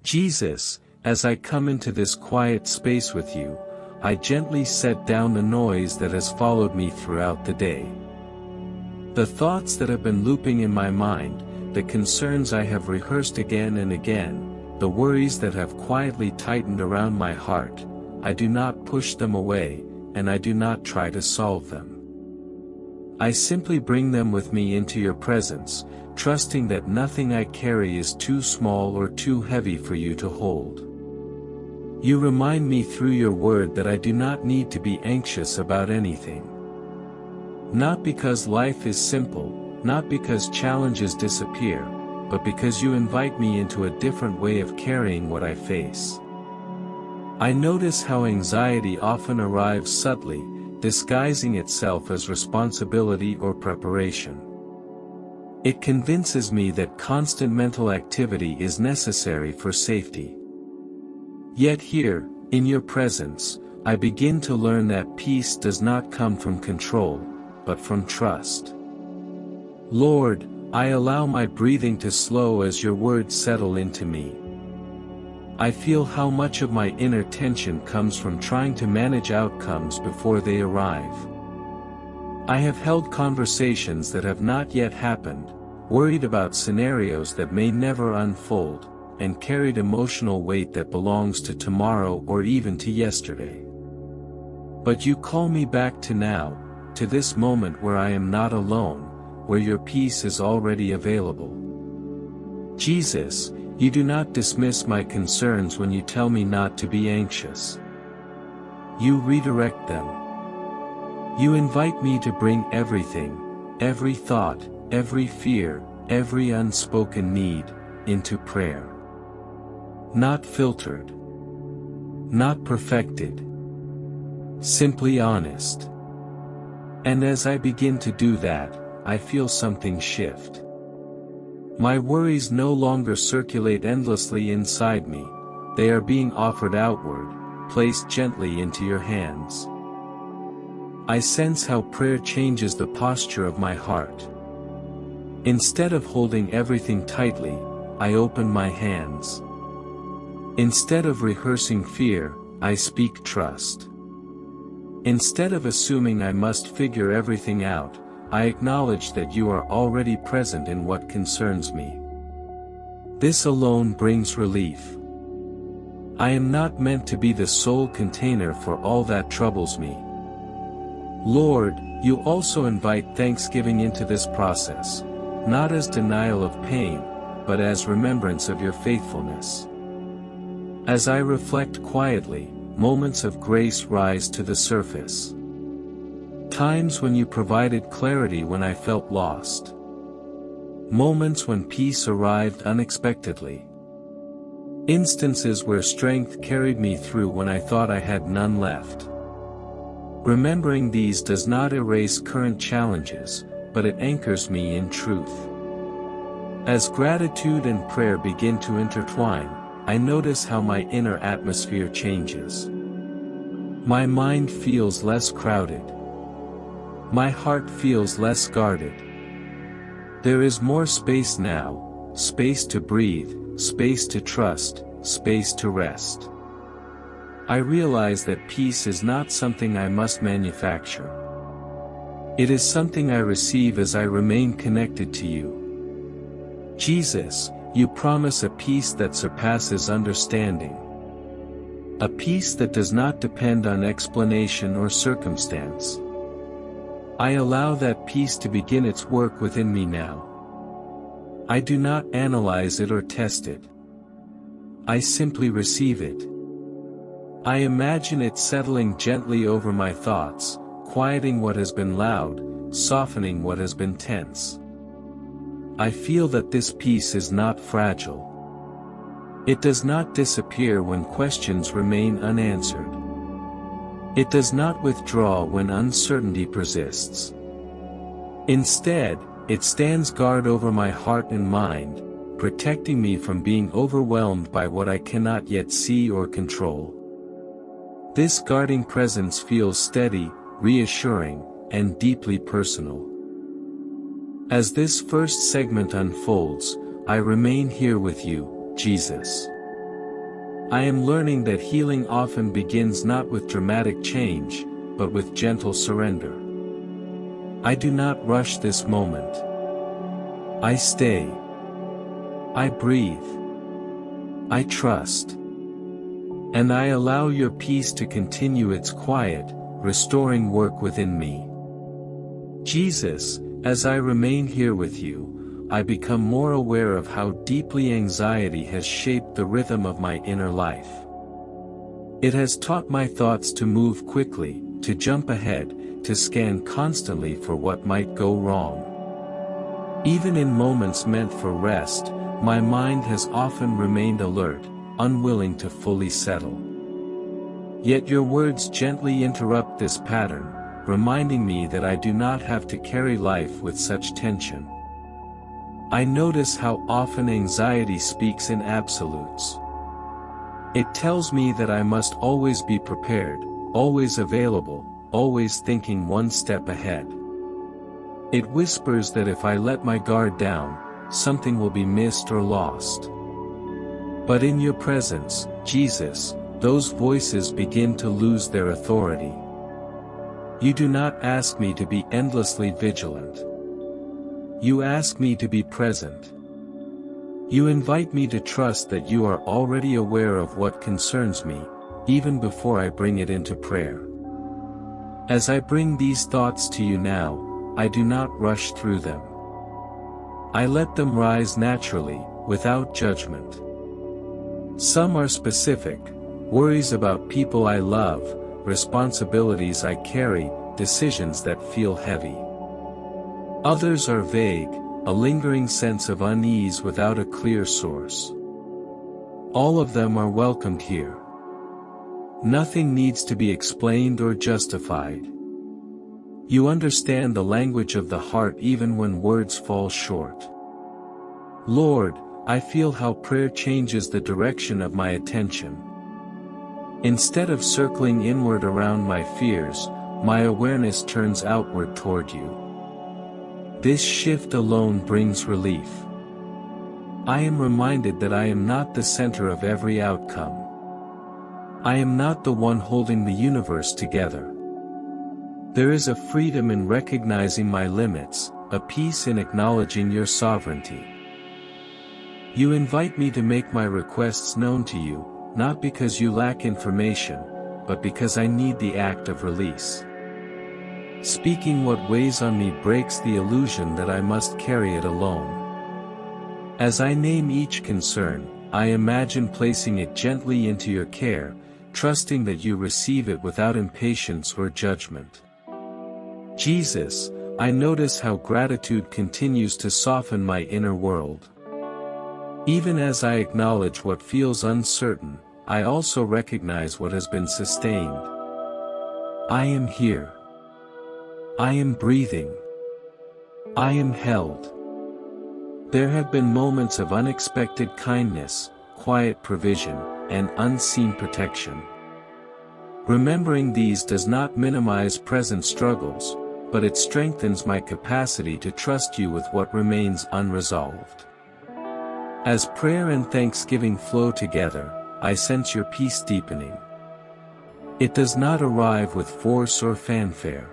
Jesus, as I come into this quiet space with you, I gently set down the noise that has followed me throughout the day. The thoughts that have been looping in my mind, the concerns I have rehearsed again and again, the worries that have quietly tightened around my heart, I do not push them away, and I do not try to solve them. I simply bring them with me into your presence, trusting that nothing I carry is too small or too heavy for you to hold. You remind me through your word that I do not need to be anxious about anything. Not because life is simple, not because challenges disappear, but because you invite me into a different way of carrying what I face. I notice how anxiety often arrives subtly, disguising itself as responsibility or preparation. It convinces me that constant mental activity is necessary for safety. Yet here, in your presence, I begin to learn that peace does not come from control, but from trust. Lord, I allow my breathing to slow as your words settle into me. I feel how much of my inner tension comes from trying to manage outcomes before they arrive. I have held conversations that have not yet happened, worried about scenarios that may never unfold, and carried emotional weight that belongs to tomorrow or even to yesterday. But you call me back to now, to this moment where I am not alone, where your peace is already available. Jesus, you do not dismiss my concerns when you tell me not to be anxious. You redirect them. You invite me to bring everything, every thought, every fear, every unspoken need, into prayer. Not filtered. Not perfected. Simply honest. And as I begin to do that, I feel something shift. My worries no longer circulate endlessly inside me, they are being offered outward, placed gently into your hands. I sense how prayer changes the posture of my heart. Instead of holding everything tightly, I open my hands. Instead of rehearsing fear, I speak trust. Instead of assuming I must figure everything out, I acknowledge that you are already present in what concerns me. This alone brings relief. I am not meant to be the sole container for all that troubles me. Lord, you also invite thanksgiving into this process, not as denial of pain, but as remembrance of your faithfulness. As I reflect quietly, moments of grace rise to the surface. Times when you provided clarity when I felt lost. Moments when peace arrived unexpectedly. Instances where strength carried me through when I thought I had none left. Remembering these does not erase current challenges, but it anchors me in truth. As gratitude and prayer begin to intertwine, I notice how my inner atmosphere changes. My mind feels less crowded. My heart feels less guarded. There is more space now, space to breathe, space to trust, space to rest. I realize that peace is not something I must manufacture. It is something I receive as I remain connected to you. Jesus, you promise a peace that surpasses understanding. A peace that does not depend on explanation or circumstance. I allow that peace to begin its work within me now. I do not analyze it or test it. I simply receive it. I imagine it settling gently over my thoughts, quieting what has been loud, softening what has been tense. I feel that this peace is not fragile. It does not disappear when questions remain unanswered. It does not withdraw when uncertainty persists. Instead, it stands guard over my heart and mind, protecting me from being overwhelmed by what I cannot yet see or control. This guarding presence feels steady, reassuring, and deeply personal. As this first segment unfolds, I remain here with you, Jesus. I am learning that healing often begins not with dramatic change, but with gentle surrender. I do not rush this moment. I stay. I breathe. I trust. And I allow your peace to continue its quiet, restoring work within me. Jesus, as I remain here with you, I become more aware of how deeply anxiety has shaped the rhythm of my inner life. It has taught my thoughts to move quickly, to jump ahead, to scan constantly for what might go wrong. Even in moments meant for rest, my mind has often remained alert, unwilling to fully settle. Yet your words gently interrupt this pattern, reminding me that I do not have to carry life with such tension. I notice how often anxiety speaks in absolutes. It tells me that I must always be prepared, always available, always thinking one step ahead. It whispers that if I let my guard down, something will be missed or lost. But in your presence, Jesus, those voices begin to lose their authority. You do not ask me to be endlessly vigilant. You ask me to be present. You invite me to trust that you are already aware of what concerns me, even before I bring it into prayer. As I bring these thoughts to you now, I do not rush through them. I let them rise naturally, without judgment. Some are specific, worries about people I love, responsibilities I carry, decisions that feel heavy. Others are vague, a lingering sense of unease without a clear source. All of them are welcomed here. Nothing needs to be explained or justified. You understand the language of the heart even when words fall short. Lord, I feel how prayer changes the direction of my attention. Instead of circling inward around my fears, my awareness turns outward toward you. This shift alone brings relief. I am reminded that I am not the center of every outcome. I am not the one holding the universe together. There is a freedom in recognizing my limits, a peace in acknowledging your sovereignty. You invite me to make my requests known to you, not because you lack information, but because I need the act of release. Speaking what weighs on me breaks the illusion that I must carry it alone. As I name each concern, I imagine placing it gently into your care, trusting that you receive it without impatience or judgment. Jesus, I notice how gratitude continues to soften my inner world. Even as I acknowledge what feels uncertain, I also recognize what has been sustained. I am here. I am breathing. I am held. There have been moments of unexpected kindness, quiet provision, and unseen protection. Remembering these does not minimize present struggles, but it strengthens my capacity to trust you with what remains unresolved. As prayer and thanksgiving flow together, I sense your peace deepening. It does not arrive with force or fanfare.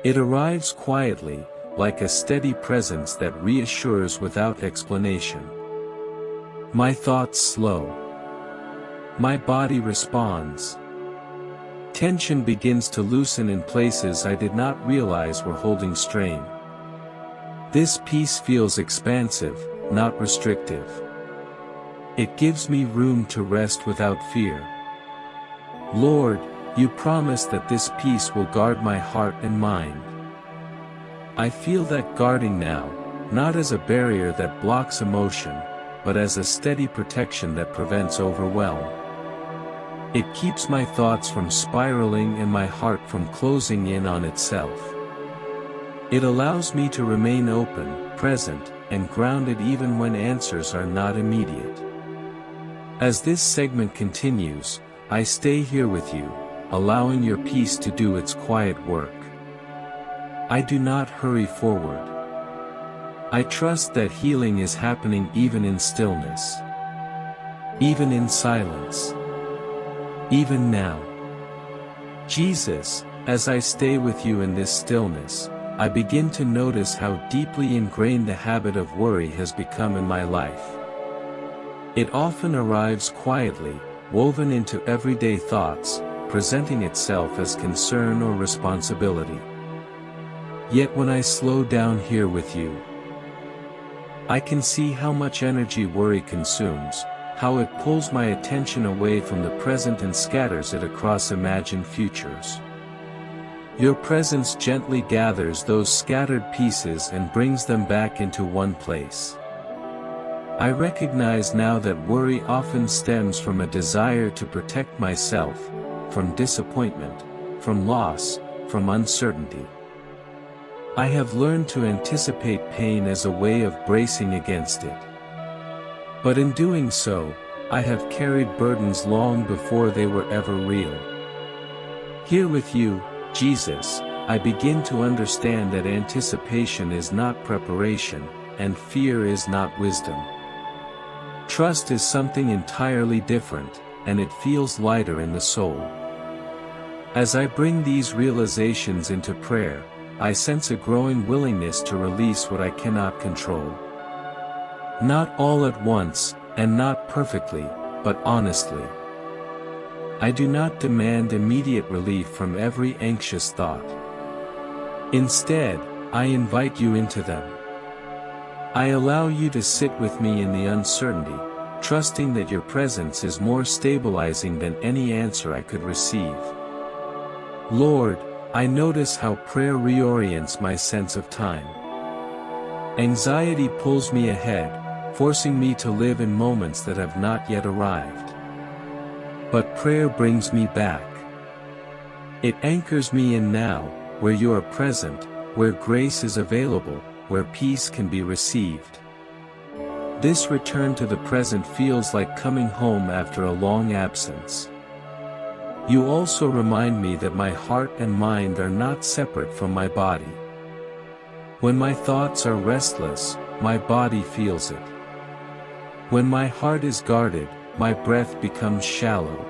It arrives quietly, like a steady presence that reassures without explanation. My thoughts slow. My body responds. Tension begins to loosen in places I did not realize were holding strain. This peace feels expansive, not restrictive. It gives me room to rest without fear. Lord, you promise that this peace will guard my heart and mind. I feel that guarding now, not as a barrier that blocks emotion, but as a steady protection that prevents overwhelm. It keeps my thoughts from spiraling and my heart from closing in on itself. It allows me to remain open, present, and grounded even when answers are not immediate. As this segment continues, I stay here with you, allowing your peace to do its quiet work. I do not hurry forward. I trust that healing is happening even in stillness. even in silence. Even now. Jesus, as I stay with you in this stillness, I begin to notice how deeply ingrained the habit of worry has become in my life. It often arrives quietly, woven into everyday thoughts, presenting itself as concern or responsibility. Yet when I slow down here with you, I can see how much energy worry consumes, how it pulls my attention away from the present and scatters it across imagined futures. Your presence gently gathers those scattered pieces and brings them back into one place. I recognize now that worry often stems from a desire to protect myself, from disappointment, from loss, from uncertainty. I have learned to anticipate pain as a way of bracing against it. But in doing so, I have carried burdens long before they were ever real. Here with you, Jesus, I begin to understand that anticipation is not preparation, and fear is not wisdom. Trust is something entirely different, and it feels lighter in the soul. As I bring these realizations into prayer, I sense a growing willingness to release what I cannot control. Not all at once, and not perfectly, but honestly. I do not demand immediate relief from every anxious thought. Instead, I invite you into them. I allow you to sit with me in the uncertainty, trusting that your presence is more stabilizing than any answer I could receive. Lord, I notice how prayer reorients my sense of time. Anxiety pulls me ahead, forcing me to live in moments that have not yet arrived. But prayer brings me back. It anchors me in now, where you are present, where grace is available, where peace can be received. This return to the present feels like coming home after a long absence. You also remind me that my heart and mind are not separate from my body. When my thoughts are restless, my body feels it. When my heart is guarded, my breath becomes shallow.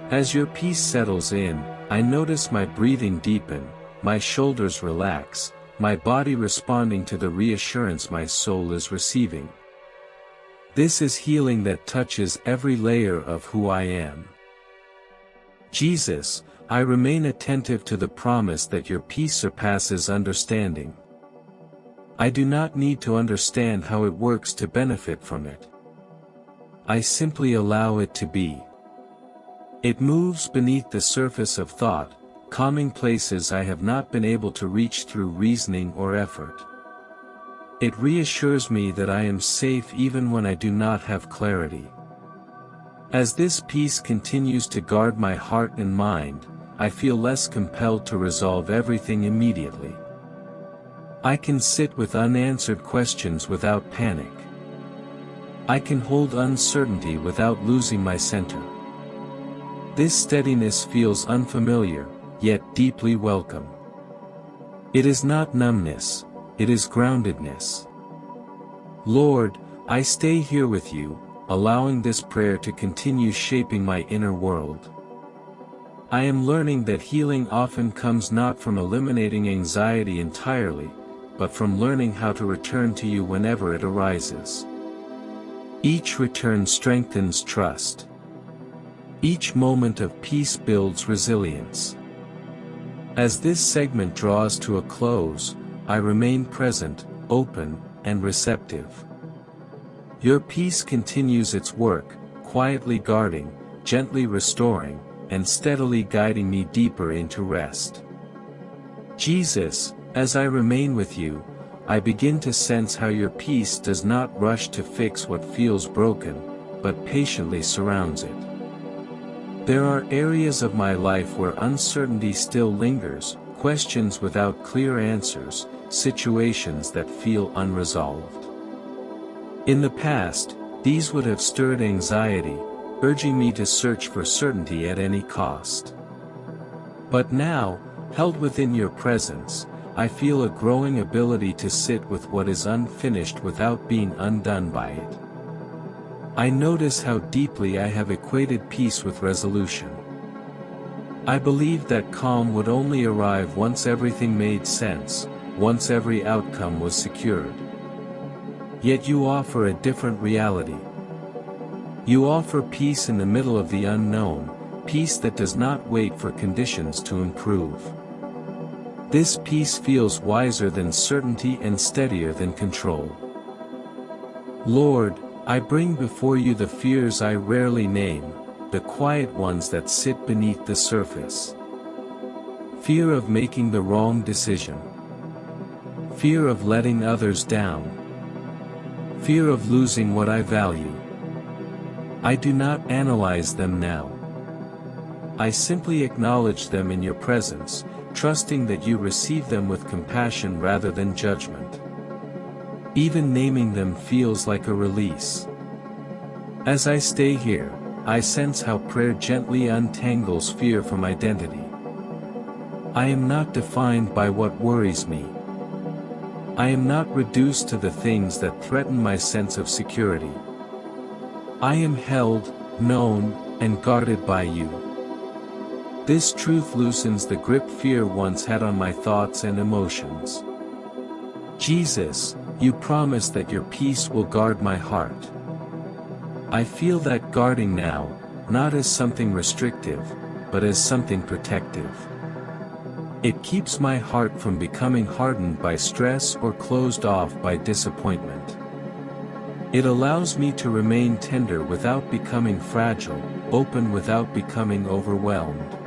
As your peace settles in, I notice my breathing deepen, my shoulders relax, my body responding to the reassurance my soul is receiving. This is healing that touches every layer of who I am. Jesus, I remain attentive to the promise that your peace surpasses understanding. I do not need to understand how it works to benefit from it. I simply allow it to be. It moves beneath the surface of thought, calming places I have not been able to reach through reasoning or effort. It reassures me that I am safe even when I do not have clarity. As this peace continues to guard my heart and mind, I feel less compelled to resolve everything immediately. I can sit with unanswered questions without panic. I can hold uncertainty without losing my center. This steadiness feels unfamiliar, yet deeply welcome. It is not numbness, it is groundedness. Lord, I stay here with you, allowing this prayer to continue shaping my inner world. I am learning that healing often comes not from eliminating anxiety entirely, but from learning how to return to you whenever it arises. Each return strengthens trust. Each moment of peace builds resilience. As this segment draws to a close, I remain present, open, and receptive. Your peace continues its work, quietly guarding, gently restoring, and steadily guiding me deeper into rest. Jesus, as I remain with you, I begin to sense how your peace does not rush to fix what feels broken, but patiently surrounds it. There are areas of my life where uncertainty still lingers, questions without clear answers, situations that feel unresolved. In the past, these would have stirred anxiety, urging me to search for certainty at any cost. But now, held within your presence, I feel a growing ability to sit with what is unfinished without being undone by it. I notice how deeply I have equated peace with resolution. I believed that calm would only arrive once everything made sense, once every outcome was secured. Yet you offer a different reality. You offer peace in the middle of the unknown, peace that does not wait for conditions to improve. This peace feels wiser than certainty and steadier than control. Lord, I bring before you the fears I rarely name, the quiet ones that sit beneath the surface. Fear of making the wrong decision. Fear of letting others down. Fear of losing what I value. I do not analyze them now. I simply acknowledge them in your presence, trusting that you receive them with compassion rather than judgment. Even naming them feels like a release. As I stay here, I sense how prayer gently untangles fear from identity. I am not defined by what worries me. I am not reduced to the things that threaten my sense of security. I am held, known, and guarded by you. This truth loosens the grip fear once had on my thoughts and emotions. Jesus, you promise that your peace will guard my heart. I feel that guarding now, not as something restrictive, but as something protective. It keeps my heart from becoming hardened by stress or closed off by disappointment. It allows me to remain tender without becoming fragile, open without becoming overwhelmed.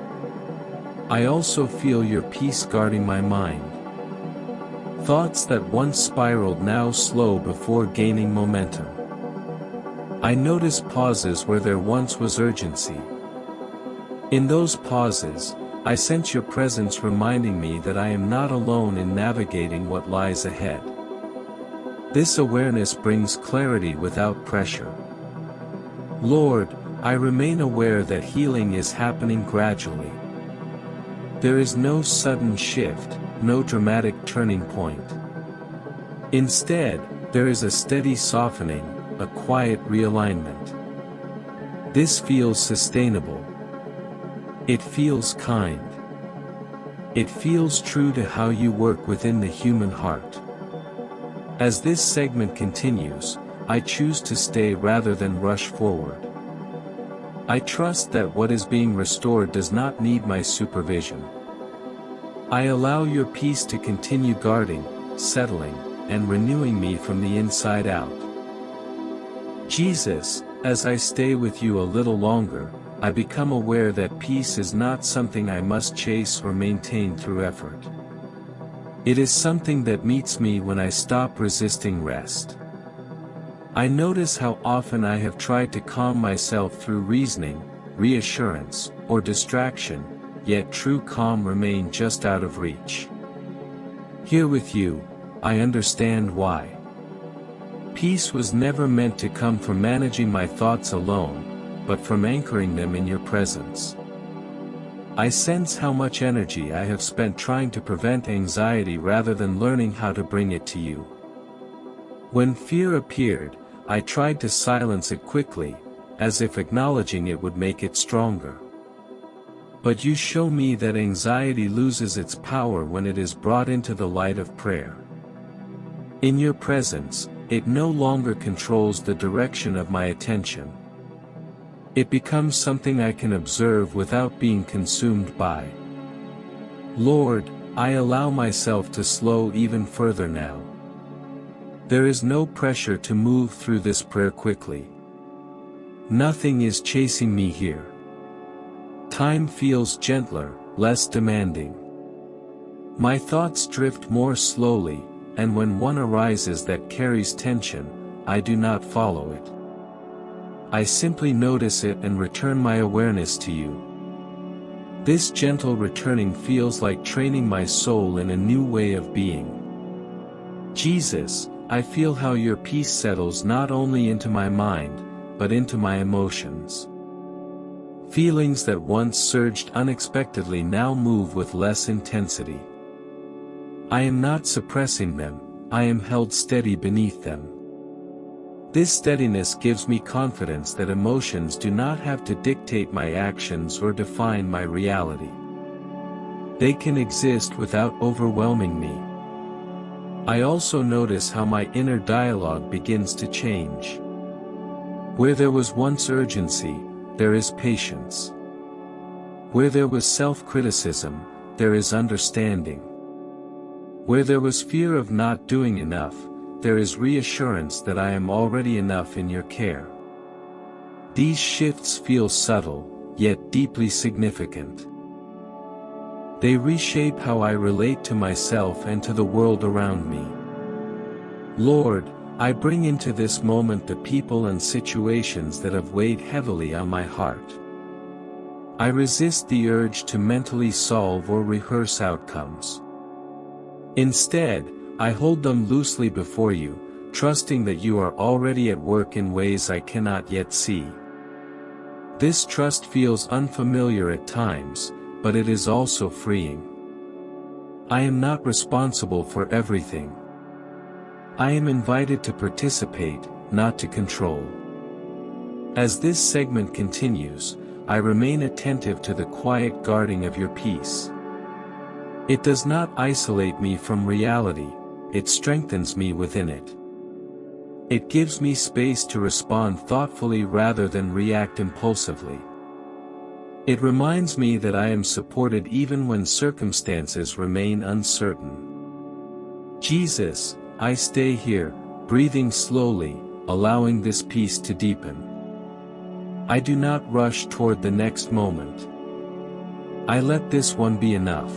I also feel your peace guarding my mind. Thoughts that once spiraled now slow before gaining momentum. I notice pauses where there once was urgency. In those pauses, I sense your presence reminding me that I am not alone in navigating what lies ahead. This awareness brings clarity without pressure. Lord, I remain aware that healing is happening gradually. There is no sudden shift, no dramatic turning point. Instead, there is a steady softening, a quiet realignment. This feels sustainable. It feels kind. It feels true to how you work within the human heart. As this segment continues, I choose to stay rather than rush forward. I trust that what is being restored does not need my supervision. I allow your peace to continue guarding, settling, and renewing me from the inside out. Jesus, as I stay with you a little longer, I become aware that peace is not something I must chase or maintain through effort. It is something that meets me when I stop resisting rest. I notice how often I have tried to calm myself through reasoning, reassurance, or distraction, yet true calm remained just out of reach. Here with you, I understand why. Peace was never meant to come from managing my thoughts alone, but from anchoring them in your presence. I sense how much energy I have spent trying to prevent anxiety rather than learning how to bring it to you. When fear appeared, I tried to silence it quickly, as if acknowledging it would make it stronger. But you show me that anxiety loses its power when it is brought into the light of prayer. In your presence, it no longer controls the direction of my attention. It becomes something I can observe without being consumed by. Lord, I allow myself to slow even further now. There is no pressure to move through this prayer quickly. Nothing is chasing me here. Time feels gentler, less demanding. My thoughts drift more slowly, and when one arises that carries tension, I do not follow it. I simply notice it and return my awareness to you. This gentle returning feels like training my soul in a new way of being. Jesus, I feel how your peace settles not only into my mind, but into my emotions. Feelings that once surged unexpectedly now move with less intensity. I am not suppressing them, I am held steady beneath them. This steadiness gives me confidence that emotions do not have to dictate my actions or define my reality. They can exist without overwhelming me. I also notice how my inner dialogue begins to change. Where there was once urgency, there is patience. Where there was self-criticism, there is understanding. Where there was fear of not doing enough, there is reassurance that I am already enough in your care. These shifts feel subtle, yet deeply significant. They reshape how I relate to myself and to the world around me. Lord, I bring into this moment the people and situations that have weighed heavily on my heart. I resist the urge to mentally solve or rehearse outcomes. Instead, I hold them loosely before you, trusting that you are already at work in ways I cannot yet see. This trust feels unfamiliar at times, but it is also freeing. I am not responsible for everything. I am invited to participate, not to control. As this segment continues, I remain attentive to the quiet guarding of your peace. It does not isolate me from reality, it strengthens me within it. It gives me space to respond thoughtfully rather than react impulsively. It reminds me that I am supported even when circumstances remain uncertain. Jesus, I stay here, breathing slowly, allowing this peace to deepen. I do not rush toward the next moment. I let this one be enough.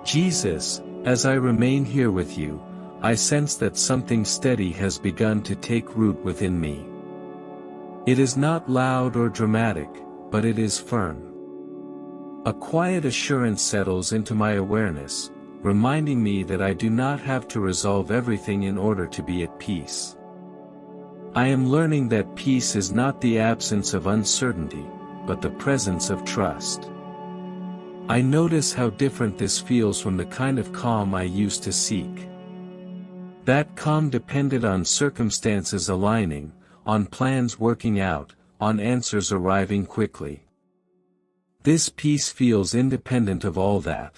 Jesus, as I remain here with you, I sense that something steady has begun to take root within me. It is not loud or dramatic, but it is firm. A quiet assurance settles into my awareness, reminding me that I do not have to resolve everything in order to be at peace. I am learning that peace is not the absence of uncertainty, but the presence of trust. I notice how different this feels from the kind of calm I used to seek. That calm depended on circumstances aligning, on plans working out, on answers arriving quickly. This peace feels independent of all that.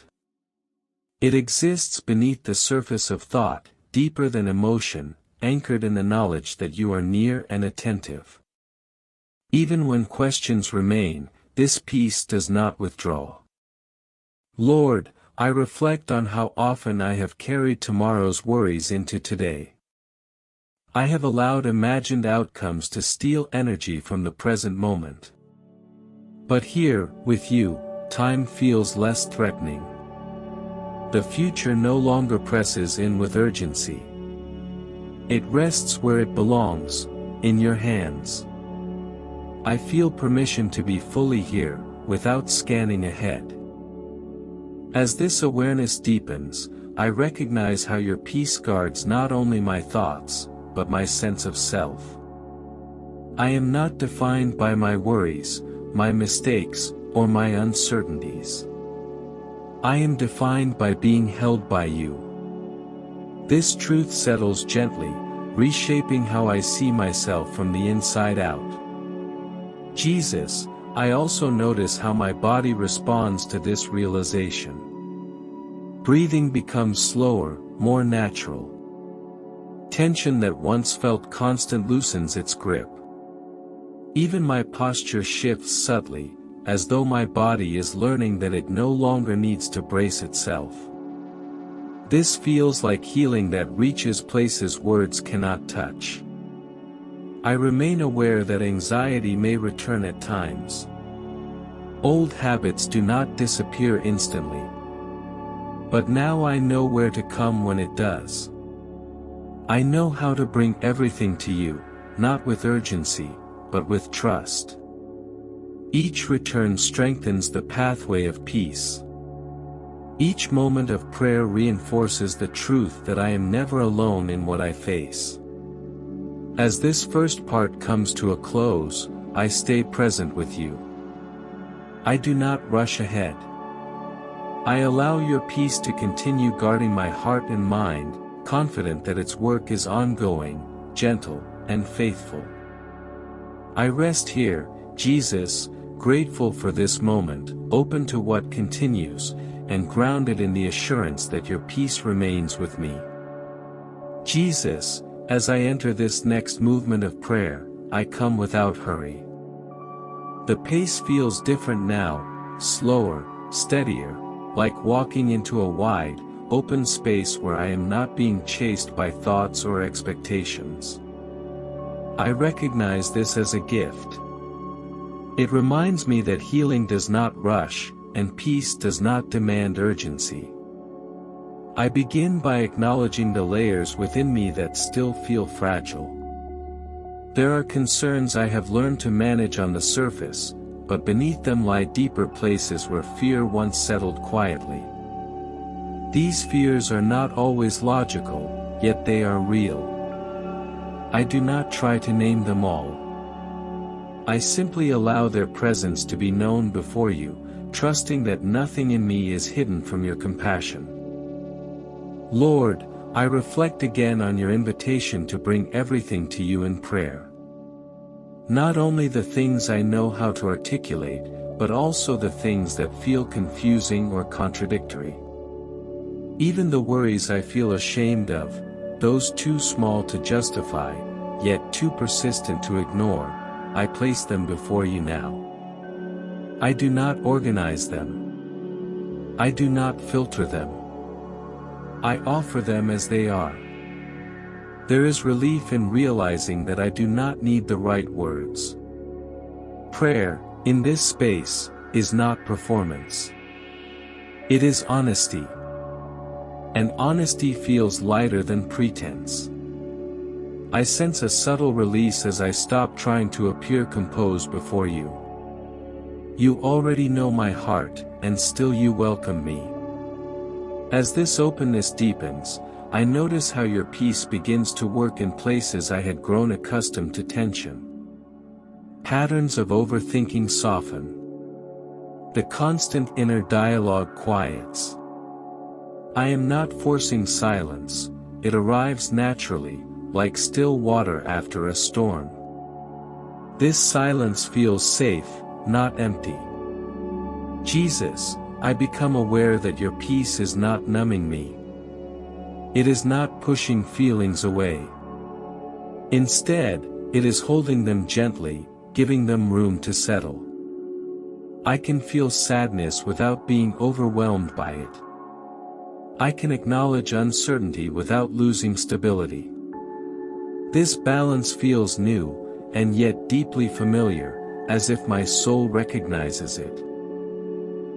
It exists beneath the surface of thought, deeper than emotion, anchored in the knowledge that you are near and attentive. Even when questions remain, this peace does not withdraw. Lord, I reflect on how often I have carried tomorrow's worries into today. I have allowed imagined outcomes to steal energy from the present moment. But here, with you, time feels less threatening. The future no longer presses in with urgency. It rests where it belongs, in your hands. I feel permission to be fully here, without scanning ahead. As this awareness deepens, I recognize how your peace guards not only my thoughts, but my sense of self. I am not defined by my worries, my mistakes, or my uncertainties. I am defined by being held by you. This truth settles gently, reshaping how I see myself from the inside out. Jesus, I also notice how my body responds to this realization. Breathing becomes slower, more natural. Tension that once felt constant loosens its grip. Even my posture shifts subtly, as though my body is learning that it no longer needs to brace itself. This feels like healing that reaches places words cannot touch. I remain aware that anxiety may return at times. Old habits do not disappear instantly. But now I know where to come when it does. I know how to bring everything to you, not with urgency, but with trust. Each return strengthens the pathway of peace. Each moment of prayer reinforces the truth that I am never alone in what I face. As this first part comes to a close, I stay present with you. I do not rush ahead. I allow your peace to continue guarding my heart and mind, confident that its work is ongoing, gentle, and faithful. I rest here, Jesus, grateful for this moment, open to what continues, and grounded in the assurance that your peace remains with me. Jesus, as I enter this next movement of prayer, I come without hurry. The pace feels different now, slower, steadier, like walking into a wide, open space where I am not being chased by thoughts or expectations. I recognize this as a gift. It reminds me that healing does not rush, and peace does not demand urgency. I begin by acknowledging the layers within me that still feel fragile. There are concerns I have learned to manage on the surface, but beneath them lie deeper places where fear once settled quietly. These fears are not always logical, yet they are real. I do not try to name them all. I simply allow their presence to be known before you, trusting that nothing in me is hidden from your compassion. Lord, I reflect again on your invitation to bring everything to you in prayer. Not only the things I know how to articulate, but also the things that feel confusing or contradictory. Even the worries I feel ashamed of, those too small to justify, yet too persistent to ignore, I place them before you now. I do not organize them. I do not filter them. I offer them as they are. There is relief in realizing that I do not need the right words. Prayer, in this space, is not performance. It is honesty. And honesty feels lighter than pretense. I sense a subtle release as I stop trying to appear composed before you. You already know my heart, and still you welcome me. As this openness deepens, I notice how your peace begins to work in places I had grown accustomed to tension. Patterns of overthinking soften. The constant inner dialogue quiets. I am not forcing silence, it arrives naturally, like still water after a storm. This silence feels safe, not empty. Jesus, I become aware that your peace is not numbing me. It is not pushing feelings away. Instead, it is holding them gently, giving them room to settle. I can feel sadness without being overwhelmed by it. I can acknowledge uncertainty without losing stability. This balance feels new, and yet deeply familiar, as if my soul recognizes it.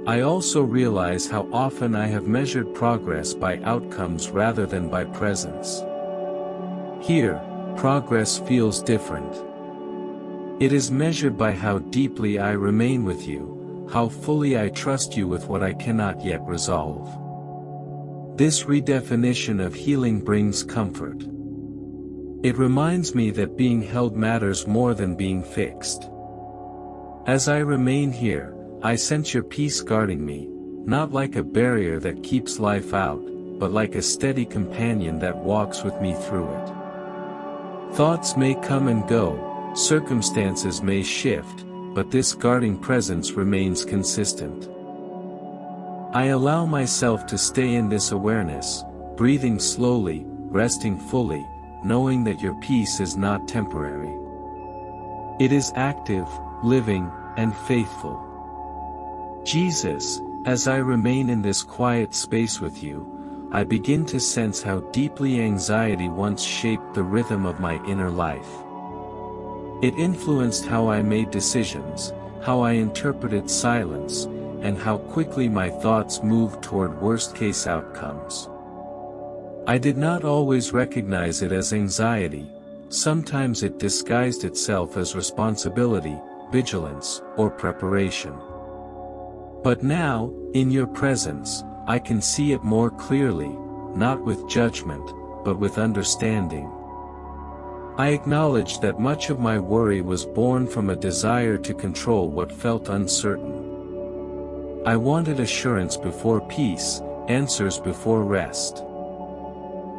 I also realize how often I have measured progress by outcomes rather than by presence. Here, progress feels different. It is measured by how deeply I remain with you, how fully I trust you with what I cannot yet resolve. This redefinition of healing brings comfort. It reminds me that being held matters more than being fixed. As I remain here, I sense your peace guarding me, not like a barrier that keeps life out, but like a steady companion that walks with me through it. Thoughts may come and go, circumstances may shift, but this guarding presence remains consistent. I allow myself to stay in this awareness, breathing slowly, resting fully, knowing that your peace is not temporary. It is active, living, and faithful. Jesus, as I remain in this quiet space with you, I begin to sense how deeply anxiety once shaped the rhythm of my inner life. It influenced how I made decisions, how I interpreted silence, and how quickly my thoughts moved toward worst-case outcomes. I did not always recognize it as anxiety. Sometimes it disguised itself as responsibility, vigilance, or preparation. But now, in your presence, I can see it more clearly, not with judgment, but with understanding. I acknowledge that much of my worry was born from a desire to control what felt uncertain. I wanted assurance before peace, answers before rest.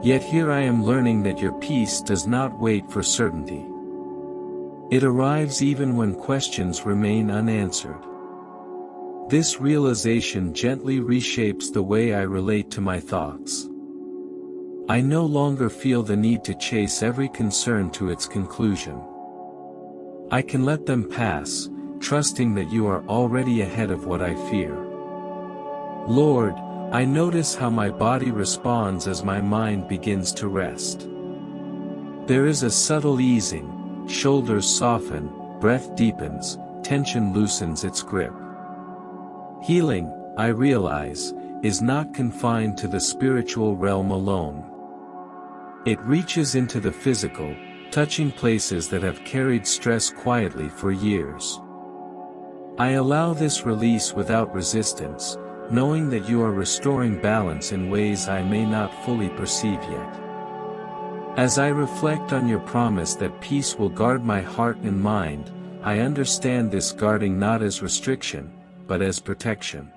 Yet here I am learning that your peace does not wait for certainty. It arrives even when questions remain unanswered. This realization gently reshapes the way I relate to my thoughts. I no longer feel the need to chase every concern to its conclusion. I can let them pass, trusting that you are already ahead of what I fear. Lord, I notice how my body responds as my mind begins to rest. There is a subtle easing, shoulders soften, breath deepens, tension loosens its grip. Healing, I realize, is not confined to the spiritual realm alone. It reaches into the physical, touching places that have carried stress quietly for years. I allow this release without resistance, knowing that you are restoring balance in ways I may not fully perceive yet. As I reflect on your promise that peace will guard my heart and mind, I understand this guarding not as restriction, but as protection.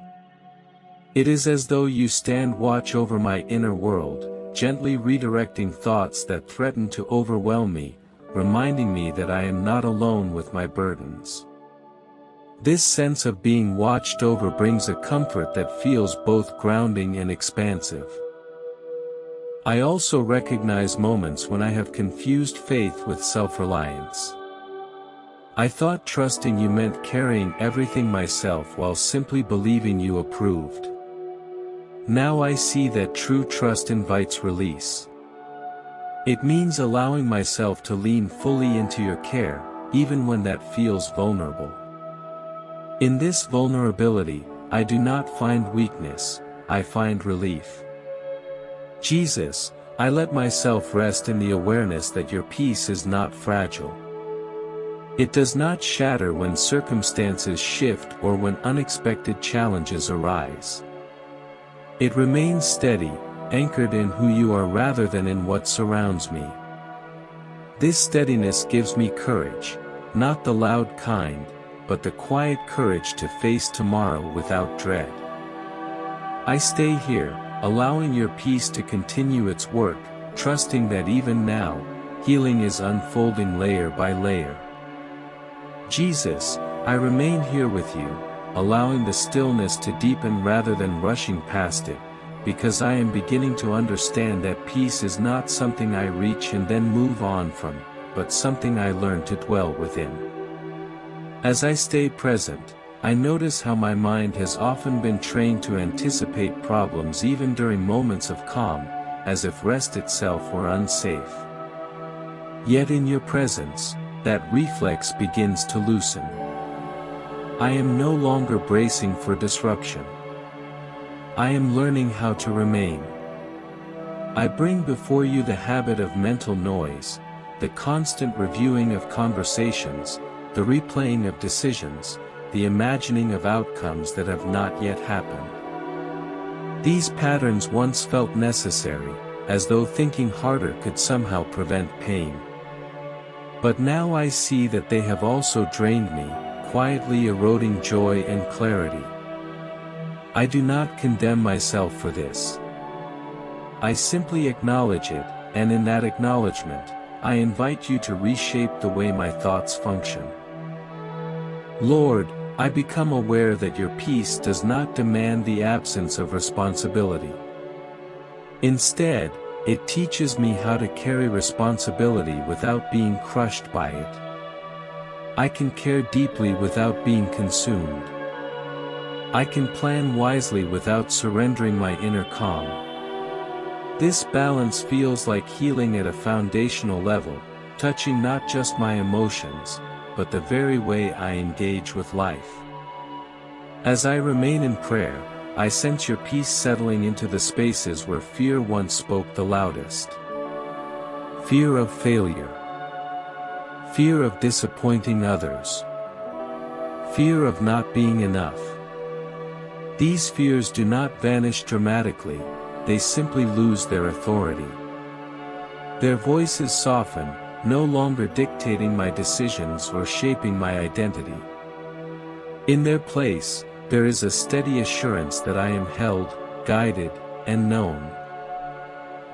It is as though you stand watch over my inner world, gently redirecting thoughts that threaten to overwhelm me, reminding me that I am not alone with my burdens. This sense of being watched over brings a comfort that feels both grounding and expansive. I also recognize moments when I have confused faith with self-reliance. I thought trusting you meant carrying everything myself while simply believing you approved. Now I see that true trust invites release. It means allowing myself to lean fully into your care, even when that feels vulnerable. In this vulnerability, I do not find weakness, I find relief. Jesus, I let myself rest in the awareness that your peace is not fragile. It does not shatter when circumstances shift or when unexpected challenges arise. It remains steady, anchored in who you are rather than in what surrounds me. This steadiness gives me courage, not the loud kind, but the quiet courage to face tomorrow without dread. I stay here, allowing your peace to continue its work, trusting that even now, healing is unfolding layer by layer. Jesus, I remain here with you, allowing the stillness to deepen rather than rushing past it, because I am beginning to understand that peace is not something I reach and then move on from, but something I learn to dwell within. As I stay present, I notice how my mind has often been trained to anticipate problems even during moments of calm, as if rest itself were unsafe. Yet in your presence, that reflex begins to loosen. I am no longer bracing for disruption. I am learning how to remain. I bring before you the habit of mental noise, the constant reviewing of conversations, the replaying of decisions, the imagining of outcomes that have not yet happened. These patterns once felt necessary, as though thinking harder could somehow prevent pain. But now I see that they have also drained me, quietly eroding joy and clarity. I do not condemn myself for this. I simply acknowledge it, and in that acknowledgement, I invite you to reshape the way my thoughts function. Lord, I become aware that your peace does not demand the absence of responsibility. Instead, it teaches me how to carry responsibility without being crushed by it. I can care deeply without being consumed. I can plan wisely without surrendering my inner calm. This balance feels like healing at a foundational level, touching not just my emotions, but the very way I engage with life. As I remain in prayer, I sense your peace settling into the spaces where fear once spoke the loudest. Fear of failure. Fear of disappointing others. Fear of not being enough. These fears do not vanish dramatically, they simply lose their authority. Their voices soften, no longer dictating my decisions or shaping my identity. In their place, there is a steady assurance that I am held, guided, and known.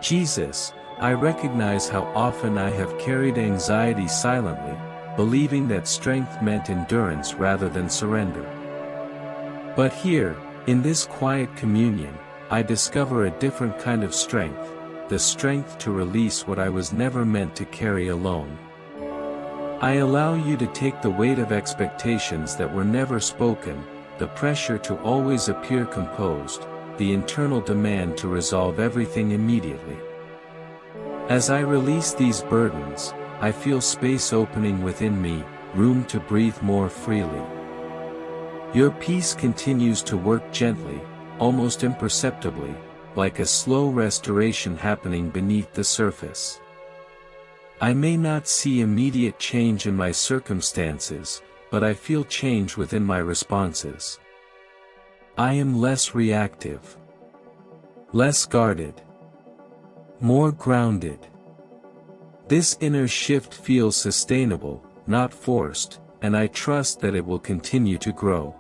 Jesus, I recognize how often I have carried anxiety silently, believing that strength meant endurance rather than surrender. But here, in this quiet communion, I discover a different kind of strength, the strength to release what I was never meant to carry alone. I allow you to take the weight of expectations that were never spoken, the pressure to always appear composed, the internal demand to resolve everything immediately. As I release these burdens, I feel space opening within me, room to breathe more freely. Your peace continues to work gently, almost imperceptibly, like a slow restoration happening beneath the surface. I may not see immediate change in my circumstances, but I feel change within my responses. I am less reactive, less guarded, more grounded. This inner shift feels sustainable, not forced, and I trust that it will continue to grow.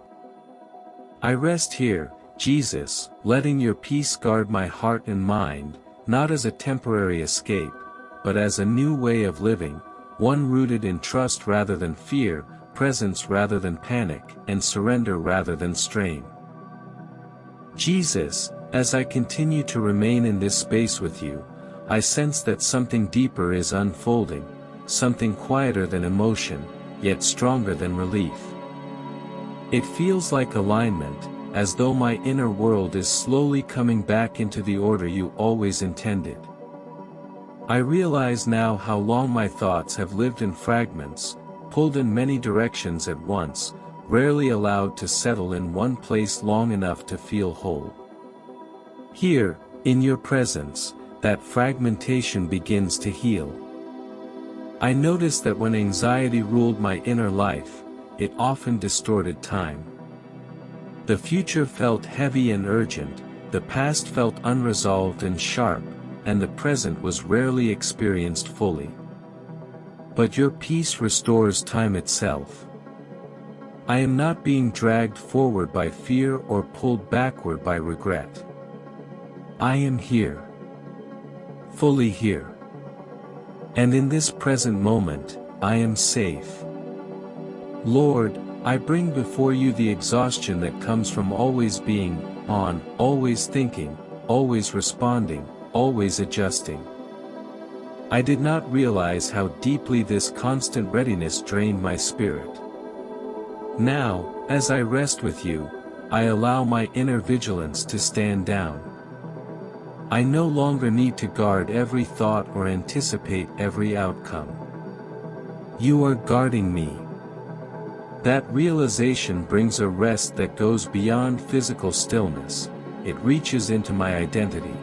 I rest here, Jesus, letting your peace guard my heart and mind, not as a temporary escape, but as a new way of living, one rooted in trust rather than fear, presence rather than panic, and surrender rather than strain. Jesus, as I continue to remain in this space with you, I sense that something deeper is unfolding, something quieter than emotion, yet stronger than relief. It feels like alignment, as though my inner world is slowly coming back into the order you always intended. I realize now how long my thoughts have lived in fragments, pulled in many directions at once, rarely allowed to settle in one place long enough to feel whole. Here, in your presence, that fragmentation begins to heal. I notice that when anxiety ruled my inner life, it often distorted time. The future felt heavy and urgent, the past felt unresolved and sharp, and the present was rarely experienced fully. But your peace restores time itself. I am not being dragged forward by fear or pulled backward by regret. I am here. Fully here. And in this present moment, I am safe. Lord, I bring before you the exhaustion that comes from always being on, always thinking, always responding, always adjusting. I did not realize how deeply this constant readiness drained my spirit. Now, as I rest with you, I allow my inner vigilance to stand down. I no longer need to guard every thought or anticipate every outcome. You are guarding me. That realization brings a rest that goes beyond physical stillness, it reaches into my identity.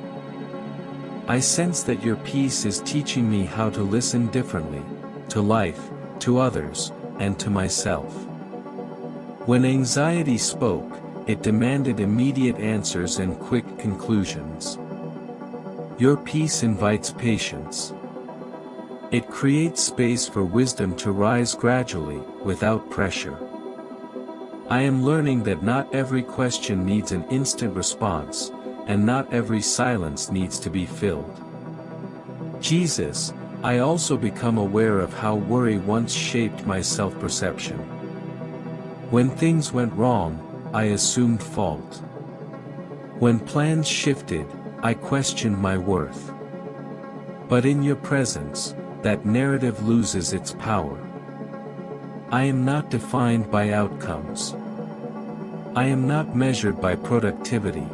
I sense that your peace is teaching me how to listen differently, to life, to others, and to myself. When anxiety spoke, it demanded immediate answers and quick conclusions. Your peace invites patience. It creates space for wisdom to rise gradually, without pressure. I am learning that not every question needs an instant response, and not every silence needs to be filled. Jesus, I also become aware of how worry once shaped my self-perception. When things went wrong, I assumed fault. When plans shifted, I questioned my worth. But in your presence, that narrative loses its power. I am not defined by outcomes. I am not measured by productivity.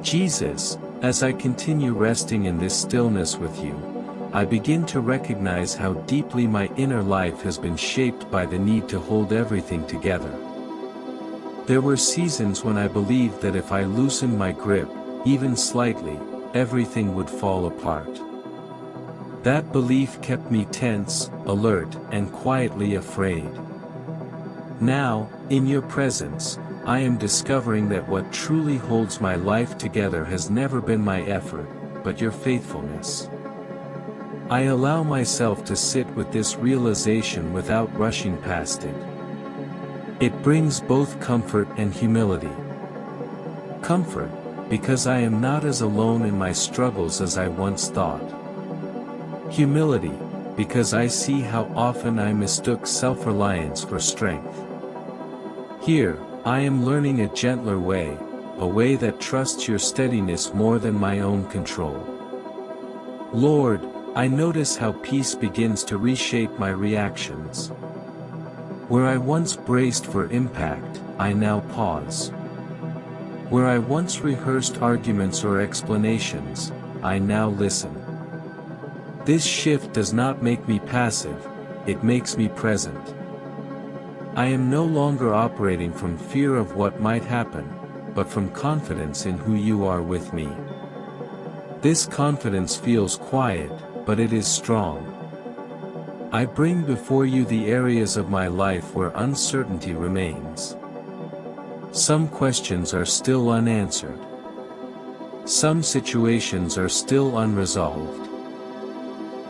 Jesus, as I continue resting in this stillness with you, I begin to recognize how deeply my inner life has been shaped by the need to hold everything together. There were seasons when I believed that if I loosened my grip, even slightly, everything would fall apart. That belief kept me tense, alert, and quietly afraid. Now, in your presence, I am discovering that what truly holds my life together has never been my effort, but your faithfulness. I allow myself to sit with this realization without rushing past it. It brings both comfort and humility. Comfort, because I am not as alone in my struggles as I once thought. Humility, because I see how often I mistook self-reliance for strength. Here, I am learning a gentler way, a way that trusts your steadiness more than my own control. Lord, I notice how peace begins to reshape my reactions. Where I once braced for impact, I now pause. Where I once rehearsed arguments or explanations, I now listen. This shift does not make me passive, it makes me present. I am no longer operating from fear of what might happen, but from confidence in who you are with me. This confidence feels quiet, but it is strong. I bring before you the areas of my life where uncertainty remains. Some questions are still unanswered. Some situations are still unresolved.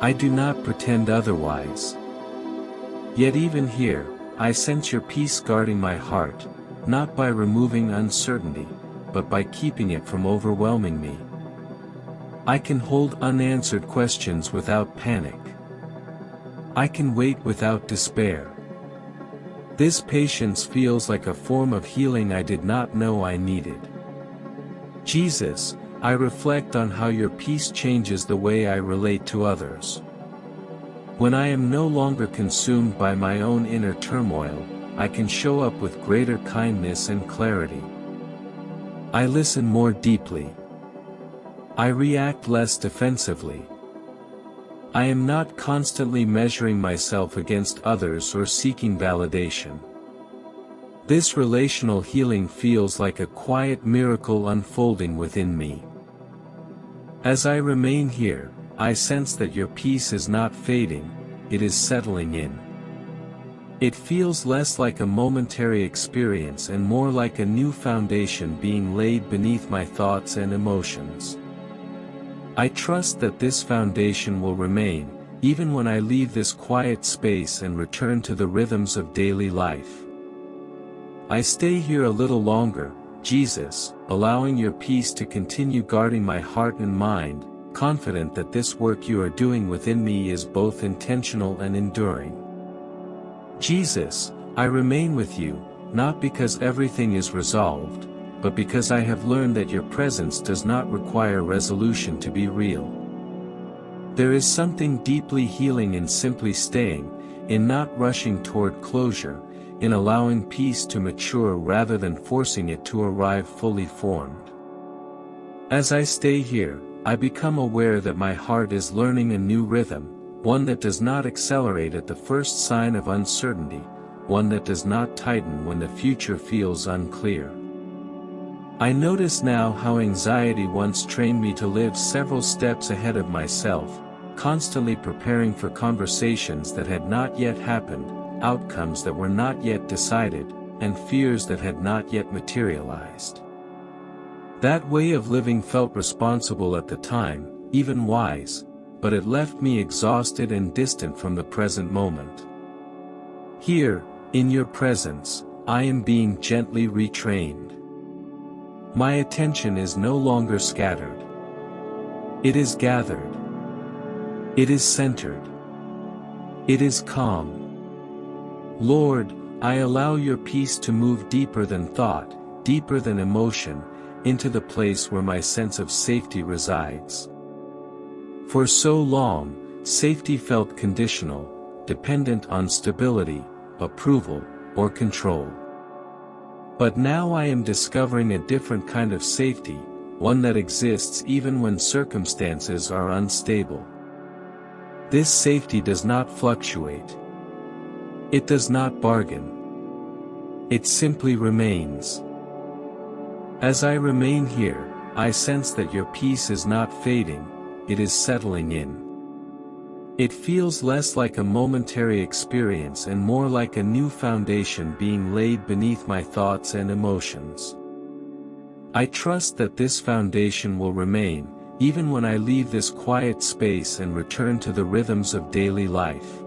I do not pretend otherwise. Yet even here, I sense your peace guarding my heart, not by removing uncertainty, but by keeping it from overwhelming me. I can hold unanswered questions without panic. I can wait without despair. This patience feels like a form of healing I did not know I needed. Jesus, I reflect on how your peace changes the way I relate to others. When I am no longer consumed by my own inner turmoil, I can show up with greater kindness and clarity. I listen more deeply. I react less defensively. I am not constantly measuring myself against others or seeking validation. This relational healing feels like a quiet miracle unfolding within me. As I remain here, I sense that your peace is not fading, it is settling in. It feels less like a momentary experience and more like a new foundation being laid beneath my thoughts and emotions. I trust that this foundation will remain, even when I leave this quiet space and return to the rhythms of daily life. I stay here a little longer, Jesus, allowing your peace to continue guarding my heart and mind, confident that this work you are doing within me is both intentional and enduring. Jesus, I remain with you, not because everything is resolved, but because I have learned that your presence does not require resolution to be real. There is something deeply healing in simply staying, in not rushing toward closure, in allowing peace to mature rather than forcing it to arrive fully formed. As I stay here, I become aware that my heart is learning a new rhythm, one that does not accelerate at the first sign of uncertainty, one that does not tighten when the future feels unclear. I notice now how anxiety once trained me to live several steps ahead of myself, constantly preparing for conversations that had not yet happened, outcomes that were not yet decided, and fears that had not yet materialized. That way of living felt responsible at the time, even wise, but it left me exhausted and distant from the present moment. Here, in your presence, I am being gently retrained. My attention is no longer scattered. It is gathered. It is centered. It is calm. Lord, I allow your peace to move deeper than thought, deeper than emotion, into the place where my sense of safety resides. For so long, safety felt conditional, dependent on stability, approval, or control. But now I am discovering a different kind of safety, one that exists even when circumstances are unstable. This safety does not fluctuate. It does not bargain. It simply remains. As I remain here, I sense that your peace is not fading, it is settling in. It feels less like a momentary experience and more like a new foundation being laid beneath my thoughts and emotions. I trust that this foundation will remain, even when I leave this quiet space and return to the rhythms of daily life.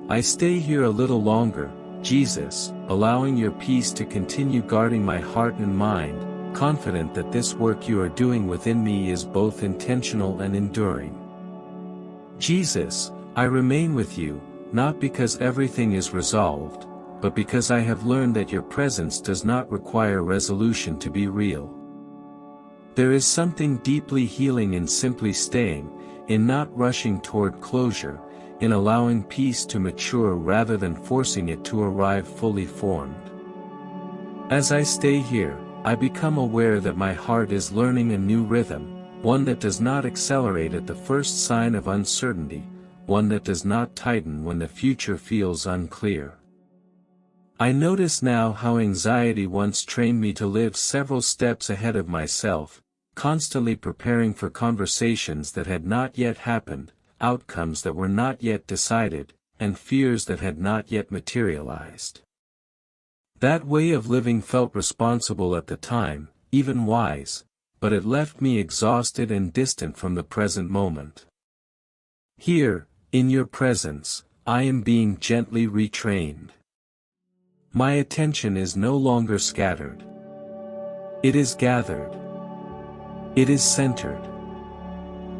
I stay here a little longer, Jesus, allowing your peace to continue guarding my heart and mind, confident that this work you are doing within me is both intentional and enduring. Jesus, I remain with you, not because everything is resolved, but because I have learned that your presence does not require resolution to be real. There is something deeply healing in simply staying, in not rushing toward closure, in allowing peace to mature rather than forcing it to arrive fully formed. As I stay here, I become aware that my heart is learning a new rhythm, one that does not accelerate at the first sign of uncertainty, one that does not tighten when the future feels unclear. I notice now how anxiety once trained me to live several steps ahead of myself, constantly preparing for conversations that had not yet happened, outcomes that were not yet decided, and fears that had not yet materialized. That way of living felt responsible at the time, even wise, but it left me exhausted and distant from the present moment. Here, in your presence, I am being gently retrained. My attention is no longer scattered. It is gathered. It is centered.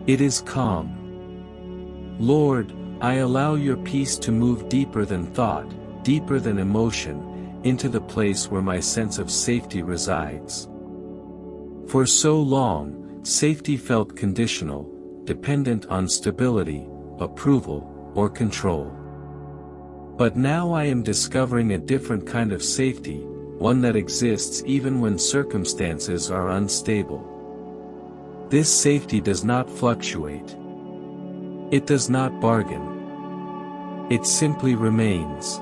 It is calm. Lord, I allow your peace to move deeper than thought, deeper than emotion, into the place where my sense of safety resides. For so long, safety felt conditional, dependent on stability, approval, or control. But now I am discovering a different kind of safety, one that exists even when circumstances are unstable. This safety does not fluctuate. It does not bargain. It simply remains.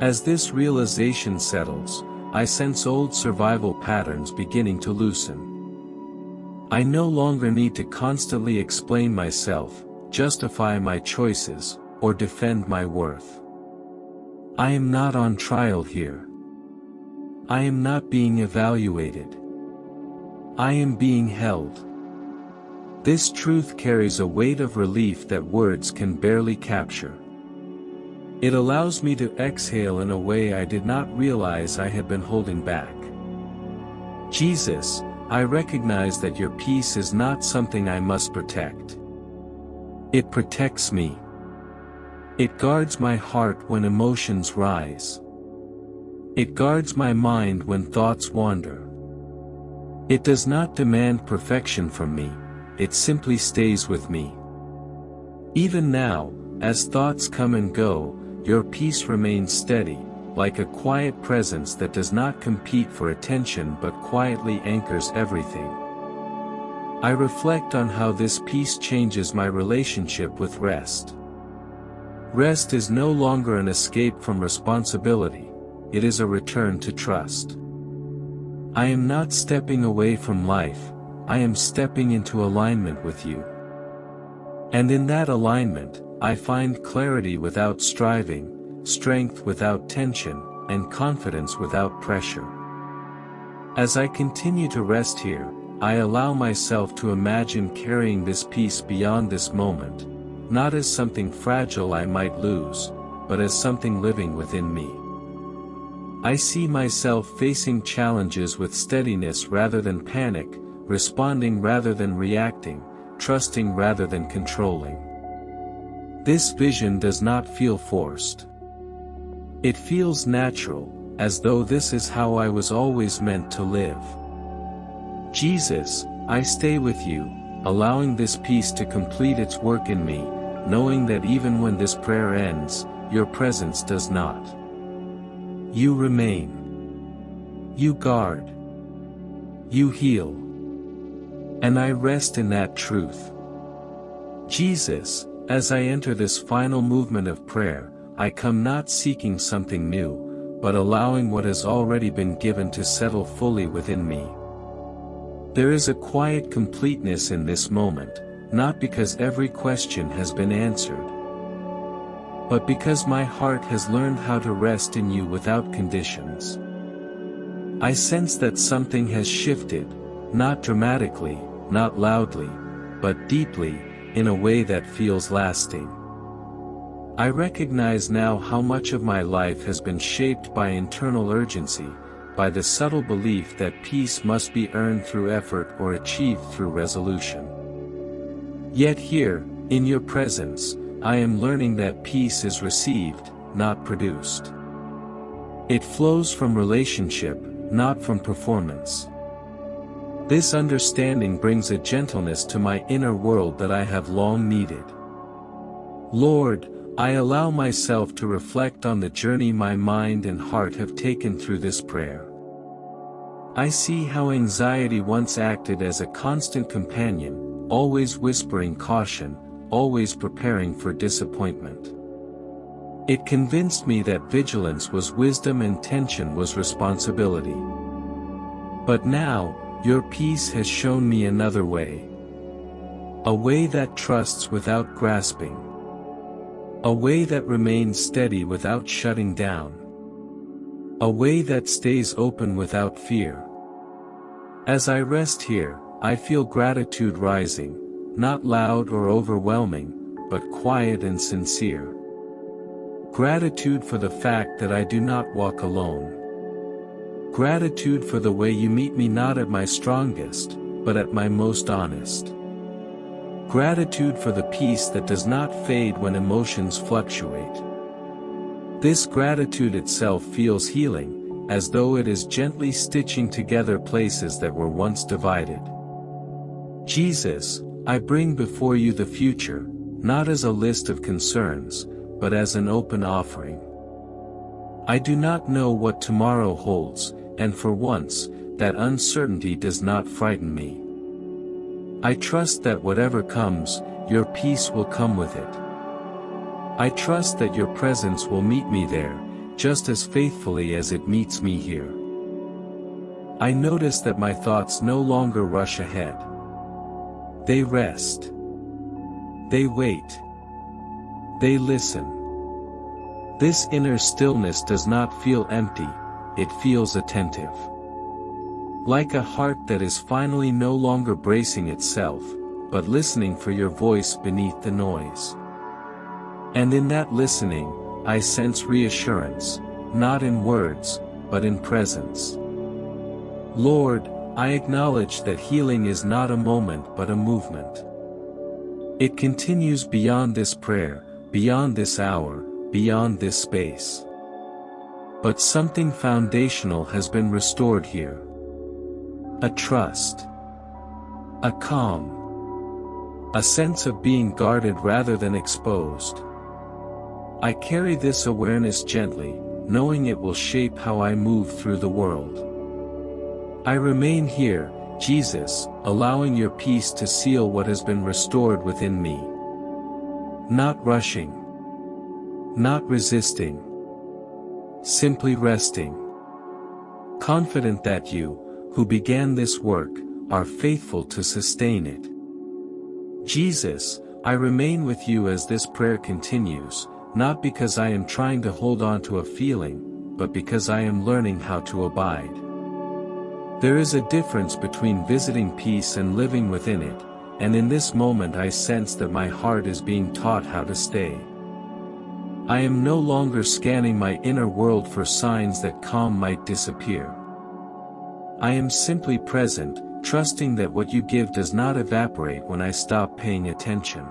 As this realization settles, I sense old survival patterns beginning to loosen. I no longer need to constantly explain myself, justify my choices, or defend my worth. I am not on trial here. I am not being evaluated. I am being held. This truth carries a weight of relief that words can barely capture. It allows me to exhale in a way I did not realize I had been holding back. Jesus, I recognize that your peace is not something I must protect. It protects me. It guards my heart when emotions rise. It guards my mind when thoughts wander. It does not demand perfection from me, it simply stays with me. Even now, as thoughts come and go, your peace remains steady, like a quiet presence that does not compete for attention but quietly anchors everything. I reflect on how this peace changes my relationship with rest. Rest is no longer an escape from responsibility, it is a return to trust. I am not stepping away from life, I am stepping into alignment with you. And in that alignment, I find clarity without striving, strength without tension, and confidence without pressure. As I continue to rest here, I allow myself to imagine carrying this peace beyond this moment, not as something fragile I might lose, but as something living within me. I see myself facing challenges with steadiness rather than panic, responding rather than reacting, trusting rather than controlling. This vision does not feel forced. It feels natural, as though this is how I was always meant to live. Jesus, I stay with you, allowing this peace to complete its work in me, knowing that even when this prayer ends, your presence does not. You remain. You guard. You heal. And I rest in that truth. Jesus, as I enter this final movement of prayer, I come not seeking something new, but allowing what has already been given to settle fully within me. There is a quiet completeness in this moment, not because every question has been answered, but because my heart has learned how to rest in you without conditions. I sense that something has shifted, not dramatically, not loudly, but deeply, in a way that feels lasting. I recognize now how much of my life has been shaped by internal urgency, by the subtle belief that peace must be earned through effort or achieved through resolution. Yet here, in your presence, I am learning that peace is received, not produced. It flows from relationship, not from performance. This understanding brings a gentleness to my inner world that I have long needed. Lord, I allow myself to reflect on the journey my mind and heart have taken through this prayer. I see how anxiety once acted as a constant companion, always whispering caution, always preparing for disappointment. It convinced me that vigilance was wisdom and tension was responsibility. But now, your peace has shown me another way. A way that trusts without grasping. A way that remains steady without shutting down. A way that stays open without fear. As I rest here, I feel gratitude rising, not loud or overwhelming, but quiet and sincere. Gratitude for the fact that I do not walk alone. Gratitude for the way you meet me not at my strongest, but at my most honest. Gratitude for the peace that does not fade when emotions fluctuate. This gratitude itself feels healing, as though it is gently stitching together places that were once divided. Jesus, I bring before you the future, not as a list of concerns, but as an open offering. I do not know what tomorrow holds, and for once, that uncertainty does not frighten me. I trust that whatever comes, your peace will come with it. I trust that your presence will meet me there, just as faithfully as it meets me here. I notice that my thoughts no longer rush ahead. They rest. They wait. They listen. This inner stillness does not feel empty, it feels attentive. Like a heart that is finally no longer bracing itself, but listening for your voice beneath the noise. And in that listening, I sense reassurance, not in words, but in presence. Lord, I acknowledge that healing is not a moment but a movement. It continues beyond this prayer, beyond this hour, beyond this space. But something foundational has been restored here. A trust. A calm. A sense of being guarded rather than exposed. I carry this awareness gently, knowing it will shape how I move through the world. I remain here, Jesus, allowing your peace to seal what has been restored within me. Not rushing. Not resisting. Simply resting. Confident that you, who began this work, are faithful to sustain it. Jesus, I remain with you as this prayer continues, not because I am trying to hold on to a feeling, but because I am learning how to abide. There is a difference between visiting peace and living within it, and in this moment I sense that my heart is being taught how to stay. I am no longer scanning my inner world for signs that calm might disappear. I am simply present, trusting that what you give does not evaporate when I stop paying attention.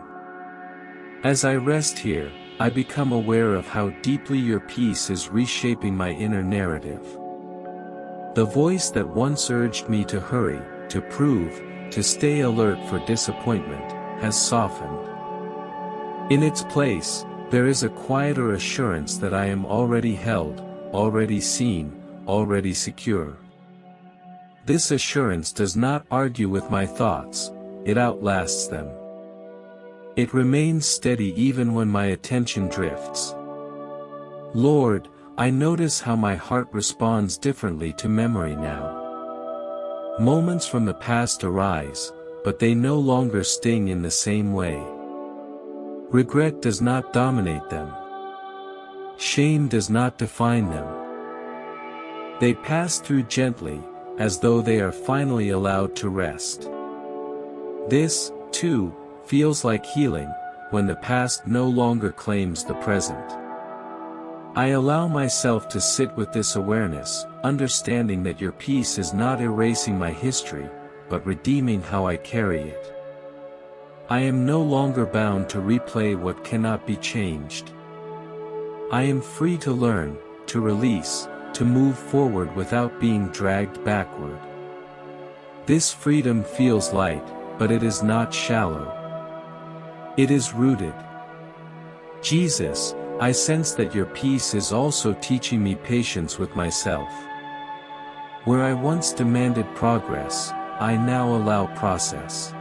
As I rest here, I become aware of how deeply your peace is reshaping my inner narrative. The voice that once urged me to hurry, to prove, to stay alert for disappointment, has softened. In its place, there is a quieter assurance that I am already held, already seen, already secure. This assurance does not argue with my thoughts, it outlasts them. It remains steady even when my attention drifts. Lord, I notice how my heart responds differently to memory now. Moments from the past arise, but they no longer sting in the same way. Regret does not dominate them. Shame does not define them. They pass through gently, as though they are finally allowed to rest. This, too, feels like healing, when the past no longer claims the present. I allow myself to sit with this awareness, understanding that your peace is not erasing my history, but redeeming how I carry it. I am no longer bound to replay what cannot be changed. I am free to learn, to release, to move forward without being dragged backward. This freedom feels light, but it is not shallow. It is rooted. Jesus, I sense that your peace is also teaching me patience with myself. Where I once demanded progress, I now allow process.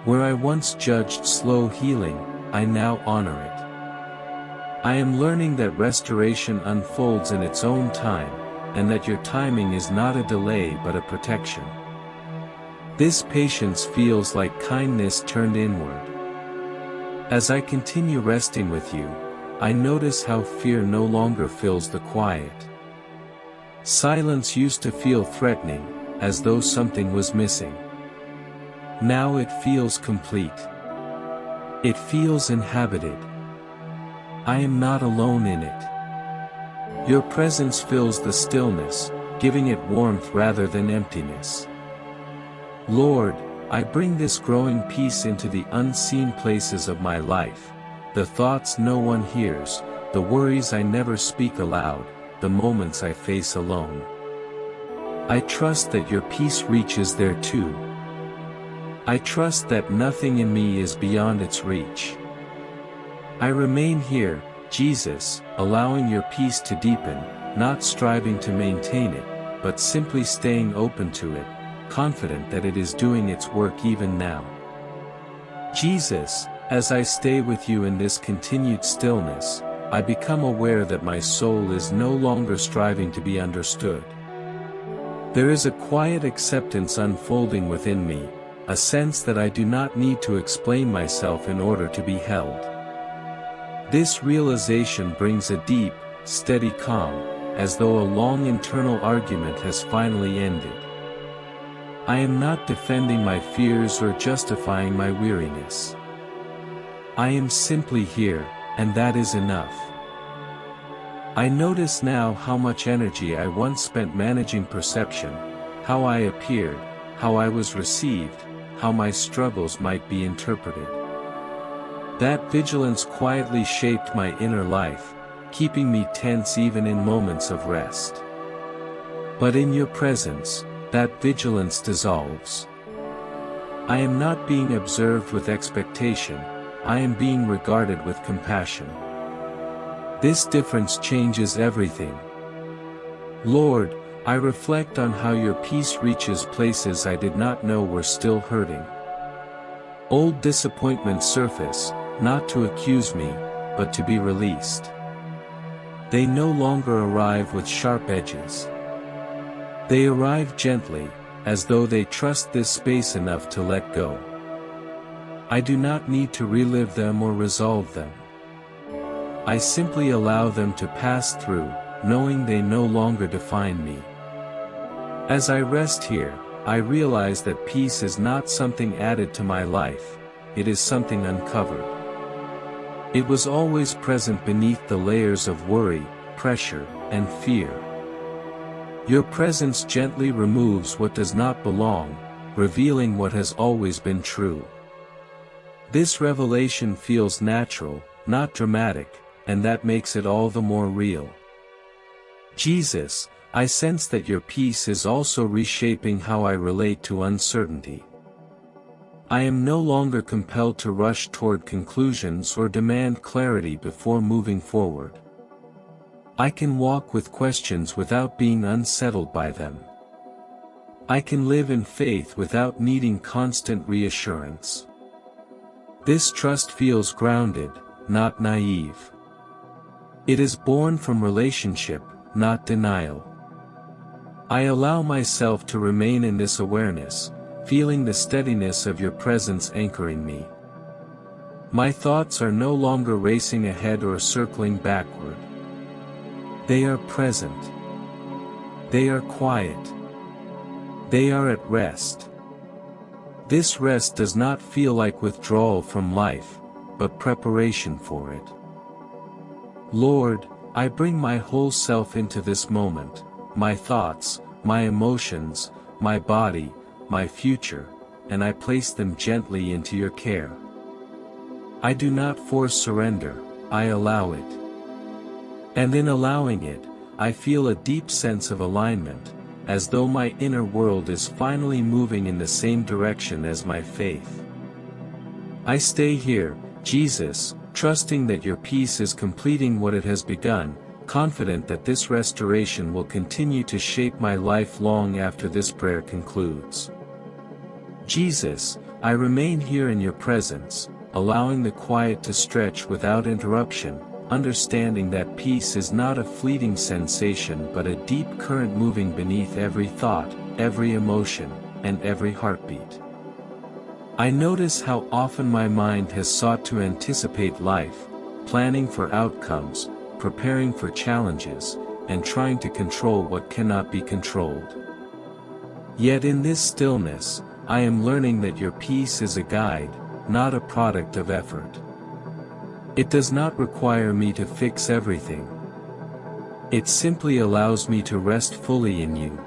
Where I once judged slow healing, I now honor it. I am learning that restoration unfolds in its own time, and that your timing is not a delay but a protection. This patience feels like kindness turned inward. As I continue resting with you, I notice how fear no longer fills the quiet. Silence used to feel threatening, as though something was missing. Now it feels complete. It feels inhabited. I am not alone in it. Your presence fills the stillness, giving it warmth rather than emptiness. Lord, I bring this growing peace into the unseen places of my life, the thoughts no one hears, the worries I never speak aloud, the moments I face alone. I trust that your peace reaches there too. I trust that nothing in me is beyond its reach. I remain here, Jesus, allowing your peace to deepen, not striving to maintain it, but simply staying open to it, confident that it is doing its work even now. Jesus, as I stay with you in this continued stillness, I become aware that my soul is no longer striving to be understood. There is a quiet acceptance unfolding within me, a sense that I do not need to explain myself in order to be held. This realization brings a deep, steady calm, as though a long internal argument has finally ended. I am not defending my fears or justifying my weariness. I am simply here, and that is enough. I notice now how much energy I once spent managing perception, how I appeared, how I was received, how my struggles might be interpreted. That vigilance quietly shaped my inner life, keeping me tense even in moments of rest. But in your presence, that vigilance dissolves. I am not being observed with expectation, I am being regarded with compassion. This difference changes everything. Lord, I reflect on how your peace reaches places I did not know were still hurting. Old disappointments surface, not to accuse me, but to be released. They no longer arrive with sharp edges. They arrive gently, as though they trust this space enough to let go. I do not need to relive them or resolve them. I simply allow them to pass through, knowing they no longer define me. As I rest here, I realize that peace is not something added to my life, it is something uncovered. It was always present beneath the layers of worry, pressure, and fear. Your presence gently removes what does not belong, revealing what has always been true. This revelation feels natural, not dramatic, and that makes it all the more real. Jesus, I sense that your peace is also reshaping how I relate to uncertainty. I am no longer compelled to rush toward conclusions or demand clarity before moving forward. I can walk with questions without being unsettled by them. I can live in faith without needing constant reassurance. This trust feels grounded, not naive. It is born from relationship, not denial. I allow myself to remain in this awareness, feeling the steadiness of your presence anchoring me. My thoughts are no longer racing ahead or circling backward. They are present. They are quiet. They are at rest. This rest does not feel like withdrawal from life, but preparation for it. Lord, I bring my whole self into this moment, my thoughts, my emotions, my body, my future, and I place them gently into your care. I do not force surrender, I allow it. And in allowing it, I feel a deep sense of alignment, as though my inner world is finally moving in the same direction as my faith. I stay here, Jesus, trusting that your peace is completing what it has begun, confident that this restoration will continue to shape my life long after this prayer concludes. Jesus, I remain here in your presence, allowing the quiet to stretch without interruption, understanding that peace is not a fleeting sensation but a deep current moving beneath every thought, every emotion, and every heartbeat. I notice how often my mind has sought to anticipate life, planning for outcomes, preparing for challenges, and trying to control what cannot be controlled. Yet in this stillness, I am learning that your peace is a guide, not a product of effort. It does not require me to fix everything. It simply allows me to rest fully in you.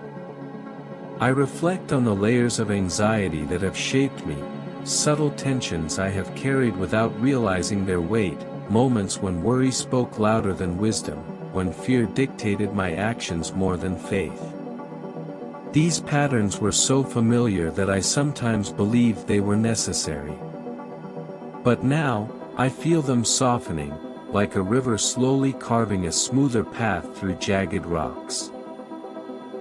I reflect on the layers of anxiety that have shaped me, subtle tensions I have carried without realizing their weight, moments when worry spoke louder than wisdom, when fear dictated my actions more than faith. These patterns were so familiar that I sometimes believed they were necessary. But now, I feel them softening, like a river slowly carving a smoother path through jagged rocks.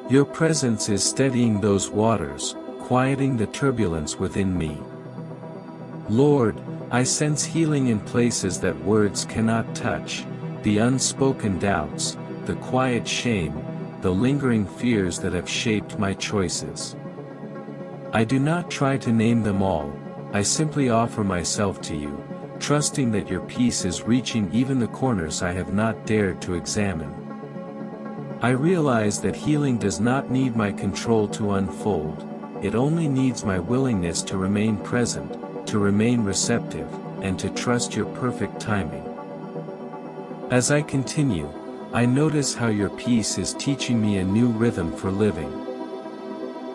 Your presence is steadying those waters, quieting the turbulence within me. Lord, I sense healing in places that words cannot touch, the unspoken doubts, the quiet shame, the lingering fears that have shaped my choices. I do not try to name them all, I simply offer myself to you, trusting that your peace is reaching even the corners I have not dared to examine. I realize that healing does not need my control to unfold, it only needs my willingness to remain present, to remain receptive, and to trust your perfect timing. As I continue, I notice how your peace is teaching me a new rhythm for living.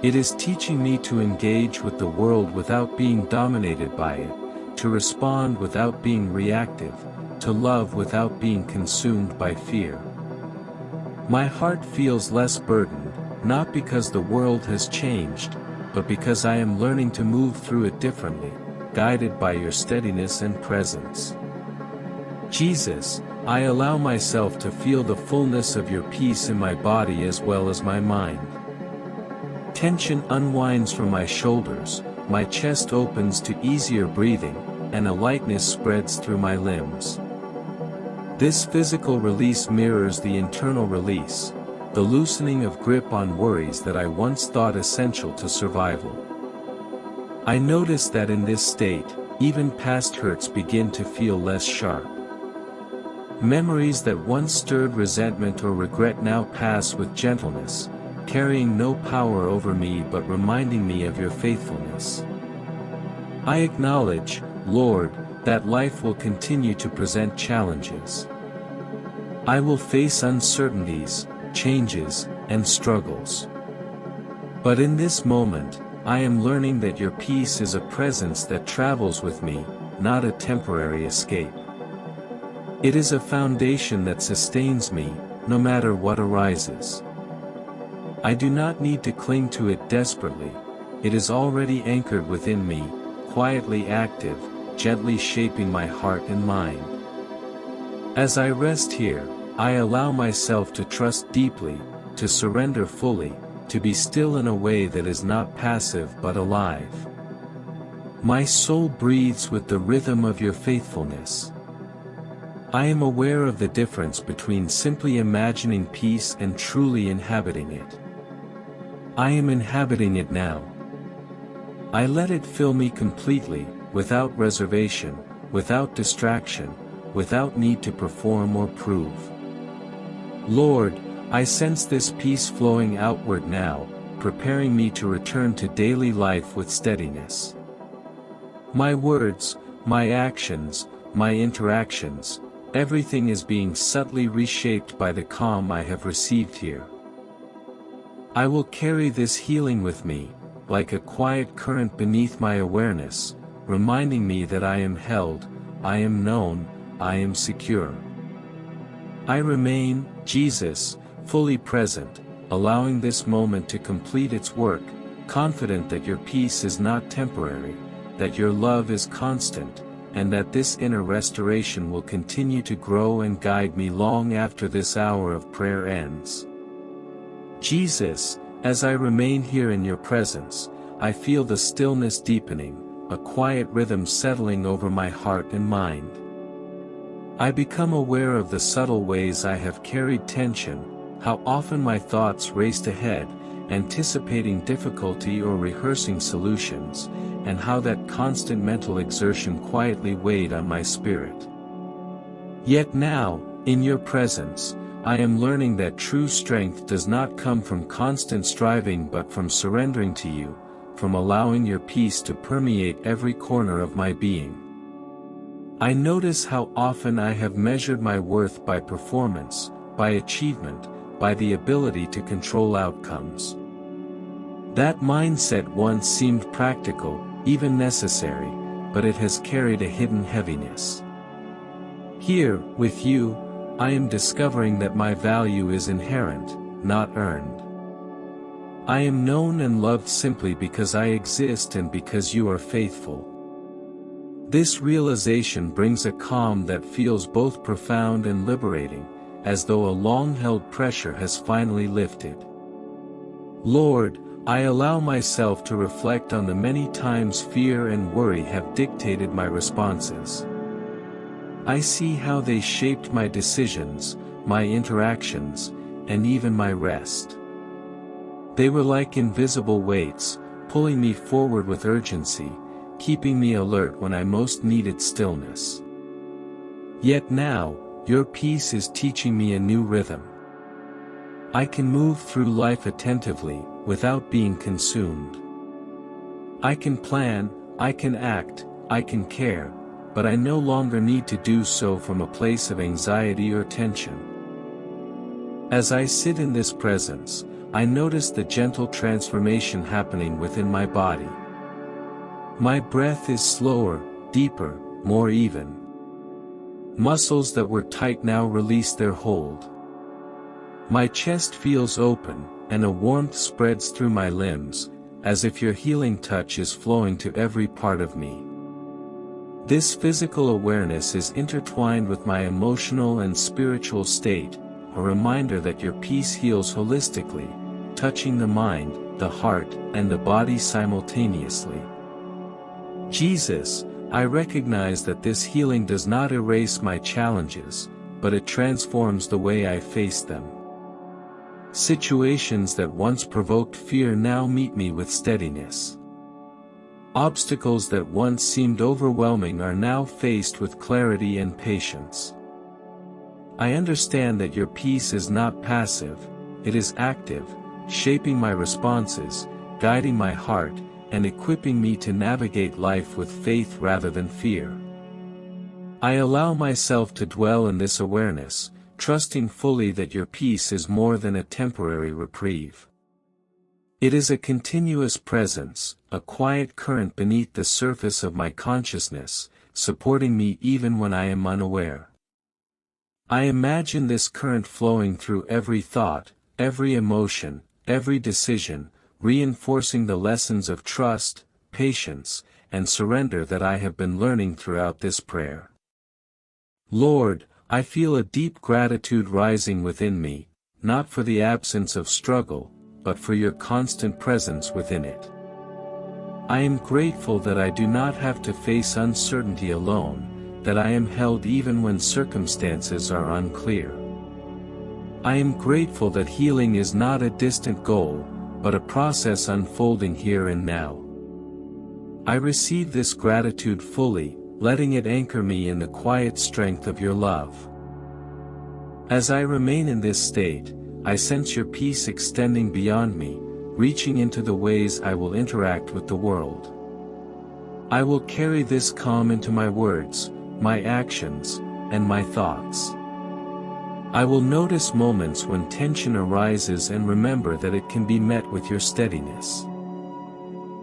It is teaching me to engage with the world without being dominated by it, to respond without being reactive, to love without being consumed by fear. My heart feels less burdened, not because the world has changed, but because I am learning to move through it differently, guided by your steadiness and presence. Jesus, I allow myself to feel the fullness of your peace in my body as well as my mind. Tension unwinds from my shoulders, my chest opens to easier breathing, and a lightness spreads through my limbs. This physical release mirrors the internal release, the loosening of grip on worries that I once thought essential to survival. I notice that in this state, even past hurts begin to feel less sharp. Memories that once stirred resentment or regret now pass with gentleness, carrying no power over me but reminding me of your faithfulness. I acknowledge, Lord, that life will continue to present challenges. I will face uncertainties, changes, and struggles. But in this moment, I am learning that your peace is a presence that travels with me, not a temporary escape. It is a foundation that sustains me, no matter what arises. I do not need to cling to it desperately, it is already anchored within me, quietly active, gently shaping my heart and mind. As I rest here, I allow myself to trust deeply, to surrender fully, to be still in a way that is not passive but alive. My soul breathes with the rhythm of your faithfulness. I am aware of the difference between simply imagining peace and truly inhabiting it. I am inhabiting it now. I let it fill me completely, without reservation, without distraction, without need to perform or prove. Lord, I sense this peace flowing outward now, preparing me to return to daily life with steadiness. My words, my actions, my interactions, everything is being subtly reshaped by the calm I have received here. I will carry this healing with me, like a quiet current beneath my awareness, reminding me that I am held, I am known, I am secure. I remain, Jesus, fully present, allowing this moment to complete its work, confident that your peace is not temporary, that your love is constant, and that this inner restoration will continue to grow and guide me long after this hour of prayer ends. Jesus, as I remain here in your presence, I feel the stillness deepening, a quiet rhythm settling over my heart and mind. I become aware of the subtle ways I have carried tension, how often my thoughts raced ahead, anticipating difficulty or rehearsing solutions, and how that constant mental exertion quietly weighed on my spirit. Yet now, in your presence, I am learning that true strength does not come from constant striving but from surrendering to you, from allowing your peace to permeate every corner of my being. I notice how often I have measured my worth by performance, by achievement, by the ability to control outcomes. That mindset once seemed practical, even necessary, but it has carried a hidden heaviness. Here, with you, I am discovering that my value is inherent, not earned. I am known and loved simply because I exist and because you are faithful. This realization brings a calm that feels both profound and liberating, as though a long-held pressure has finally lifted. Lord, I allow myself to reflect on the many times fear and worry have dictated my responses. I see how they shaped my decisions, my interactions, and even my rest. They were like invisible weights, pulling me forward with urgency, keeping me alert when I most needed stillness. Yet now, your peace is teaching me a new rhythm. I can move through life attentively, without being consumed. I can plan, I can act, I can care, but I no longer need to do so from a place of anxiety or tension. As I sit in this presence, I notice the gentle transformation happening within my body. My breath is slower, deeper, more even. Muscles that were tight now release their hold. My chest feels open, and a warmth spreads through my limbs, as if your healing touch is flowing to every part of me. This physical awareness is intertwined with my emotional and spiritual state, a reminder that your peace heals holistically, touching the mind, the heart, and the body simultaneously. Jesus, I recognize that this healing does not erase my challenges, but it transforms the way I face them. Situations that once provoked fear now meet me with steadiness. Obstacles that once seemed overwhelming are now faced with clarity and patience. I understand that your peace is not passive, it is active, shaping my responses, guiding my heart, and equipping me to navigate life with faith rather than fear. I allow myself to dwell in this awareness, trusting fully that your peace is more than a temporary reprieve. It is a continuous presence, a quiet current beneath the surface of my consciousness, supporting me even when I am unaware. I imagine this current flowing through every thought, every emotion, every decision, reinforcing the lessons of trust, patience, and surrender that I have been learning throughout this prayer. Lord, I feel a deep gratitude rising within me, not for the absence of struggle, but for your constant presence within it. I am grateful that I do not have to face uncertainty alone, that I am held even when circumstances are unclear. I am grateful that healing is not a distant goal, but a process unfolding here and now. I receive this gratitude fully, letting it anchor me in the quiet strength of your love. As I remain in this state, I sense your peace extending beyond me, reaching into the ways I will interact with the world. I will carry this calm into my words, my actions, and my thoughts. I will notice moments when tension arises and remember that it can be met with your steadiness.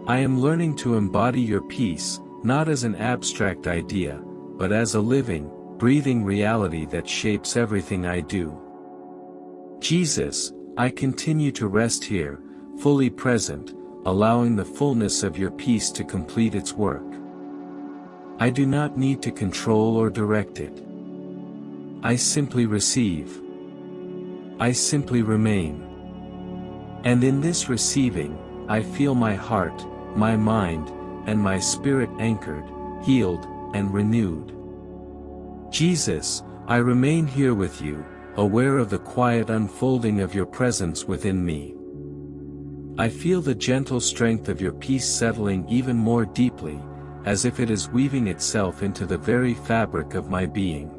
I am learning to embody your peace, not as an abstract idea, but as a living, breathing reality that shapes everything I do. Jesus, I continue to rest here, fully present, allowing the fullness of your peace to complete its work. I do not need to control or direct it. I simply receive. I simply remain. And in this receiving, I feel my heart, my mind, and my spirit anchored, healed, and renewed. Jesus, I remain here with you, aware of the quiet unfolding of your presence within me. I feel the gentle strength of your peace settling even more deeply, as if it is weaving itself into the very fabric of my being.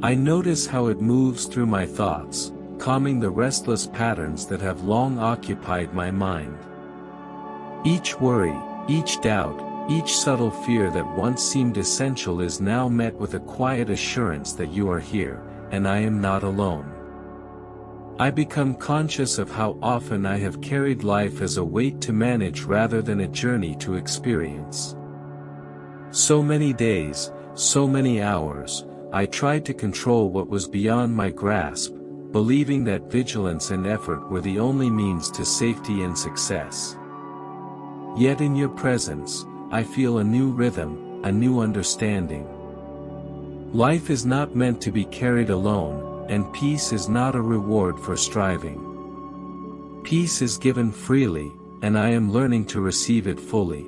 I notice how it moves through my thoughts, calming the restless patterns that have long occupied my mind. Each worry, each doubt, each subtle fear that once seemed essential is now met with a quiet assurance that you are here, and I am not alone. I become conscious of how often I have carried life as a weight to manage rather than a journey to experience. So many days, so many hours, I tried to control what was beyond my grasp, believing that vigilance and effort were the only means to safety and success. Yet in your presence, I feel a new rhythm, a new understanding. Life is not meant to be carried alone, and peace is not a reward for striving. Peace is given freely, and I am learning to receive it fully.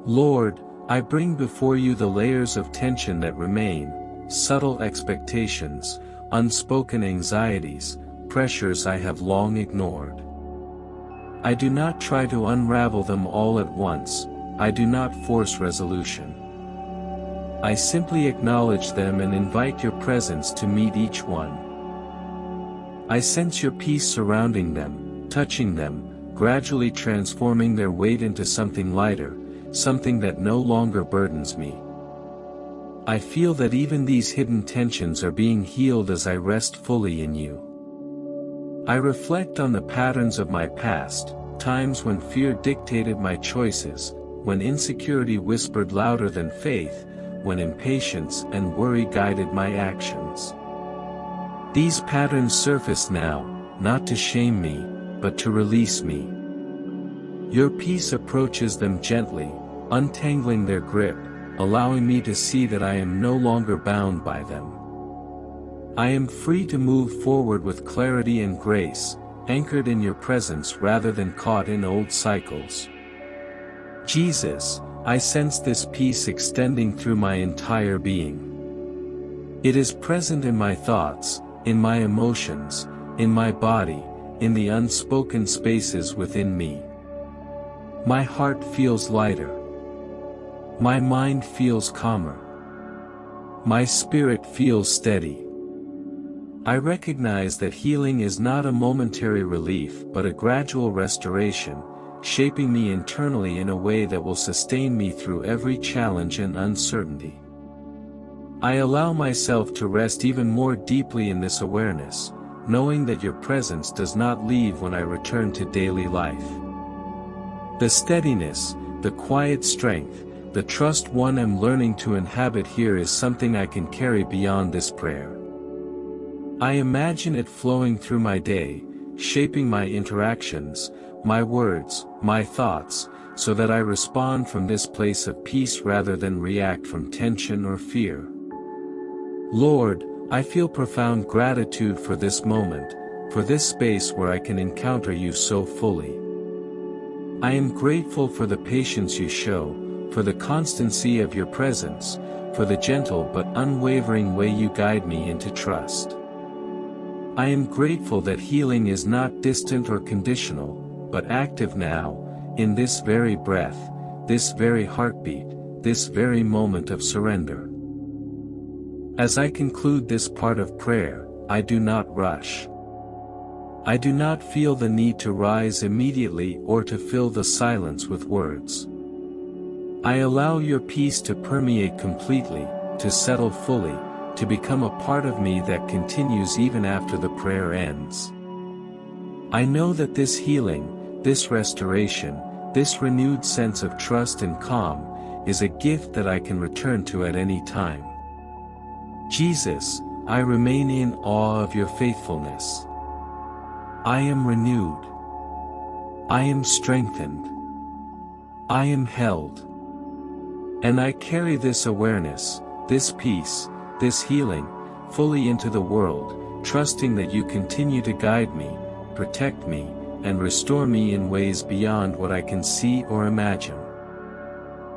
Lord, I bring before you the layers of tension that remain, subtle expectations, unspoken anxieties, pressures I have long ignored. I do not try to unravel them all at once, I do not force resolution. I simply acknowledge them and invite your presence to meet each one. I sense your peace surrounding them, touching them, gradually transforming their weight into something lighter, something that no longer burdens me. I feel that even these hidden tensions are being healed as I rest fully in you. I reflect on the patterns of my past, times when fear dictated my choices, when insecurity whispered louder than faith, when impatience and worry guided my actions. These patterns surface now, not to shame me, but to release me. Your peace approaches them gently, untangling their grip, allowing me to see that I am no longer bound by them. I am free to move forward with clarity and grace, anchored in your presence rather than caught in old cycles. Jesus, I sense this peace extending through my entire being. It is present in my thoughts, in my emotions, in my body, in the unspoken spaces within me. My heart feels lighter. My mind feels calmer. My spirit feels steady. I recognize that healing is not a momentary relief but a gradual restoration, shaping me internally in a way that will sustain me through every challenge and uncertainty. I allow myself to rest even more deeply in this awareness, knowing that your presence does not leave when I return to daily life. The steadiness, the quiet strength, the trust one I'm learning to inhabit here is something I can carry beyond this prayer. I imagine it flowing through my day, shaping my interactions, my words, my thoughts, so that I respond from this place of peace rather than react from tension or fear. Lord, I feel profound gratitude for this moment, for this space where I can encounter you so fully. I am grateful for the patience you show, for the constancy of your presence, for the gentle but unwavering way you guide me into trust. I am grateful that healing is not distant or conditional, but active now, in this very breath, this very heartbeat, this very moment of surrender. As I conclude this part of prayer, I do not rush. I do not feel the need to rise immediately or to fill the silence with words. I allow your peace to permeate completely, to settle fully, to become a part of me that continues even after the prayer ends. I know that this healing, this restoration, this renewed sense of trust and calm, is a gift that I can return to at any time. Jesus, I remain in awe of your faithfulness. I am renewed. I am strengthened. I am held. And I carry this awareness, this peace, this healing, fully into the world, trusting that you continue to guide me, protect me, and restore me in ways beyond what I can see or imagine.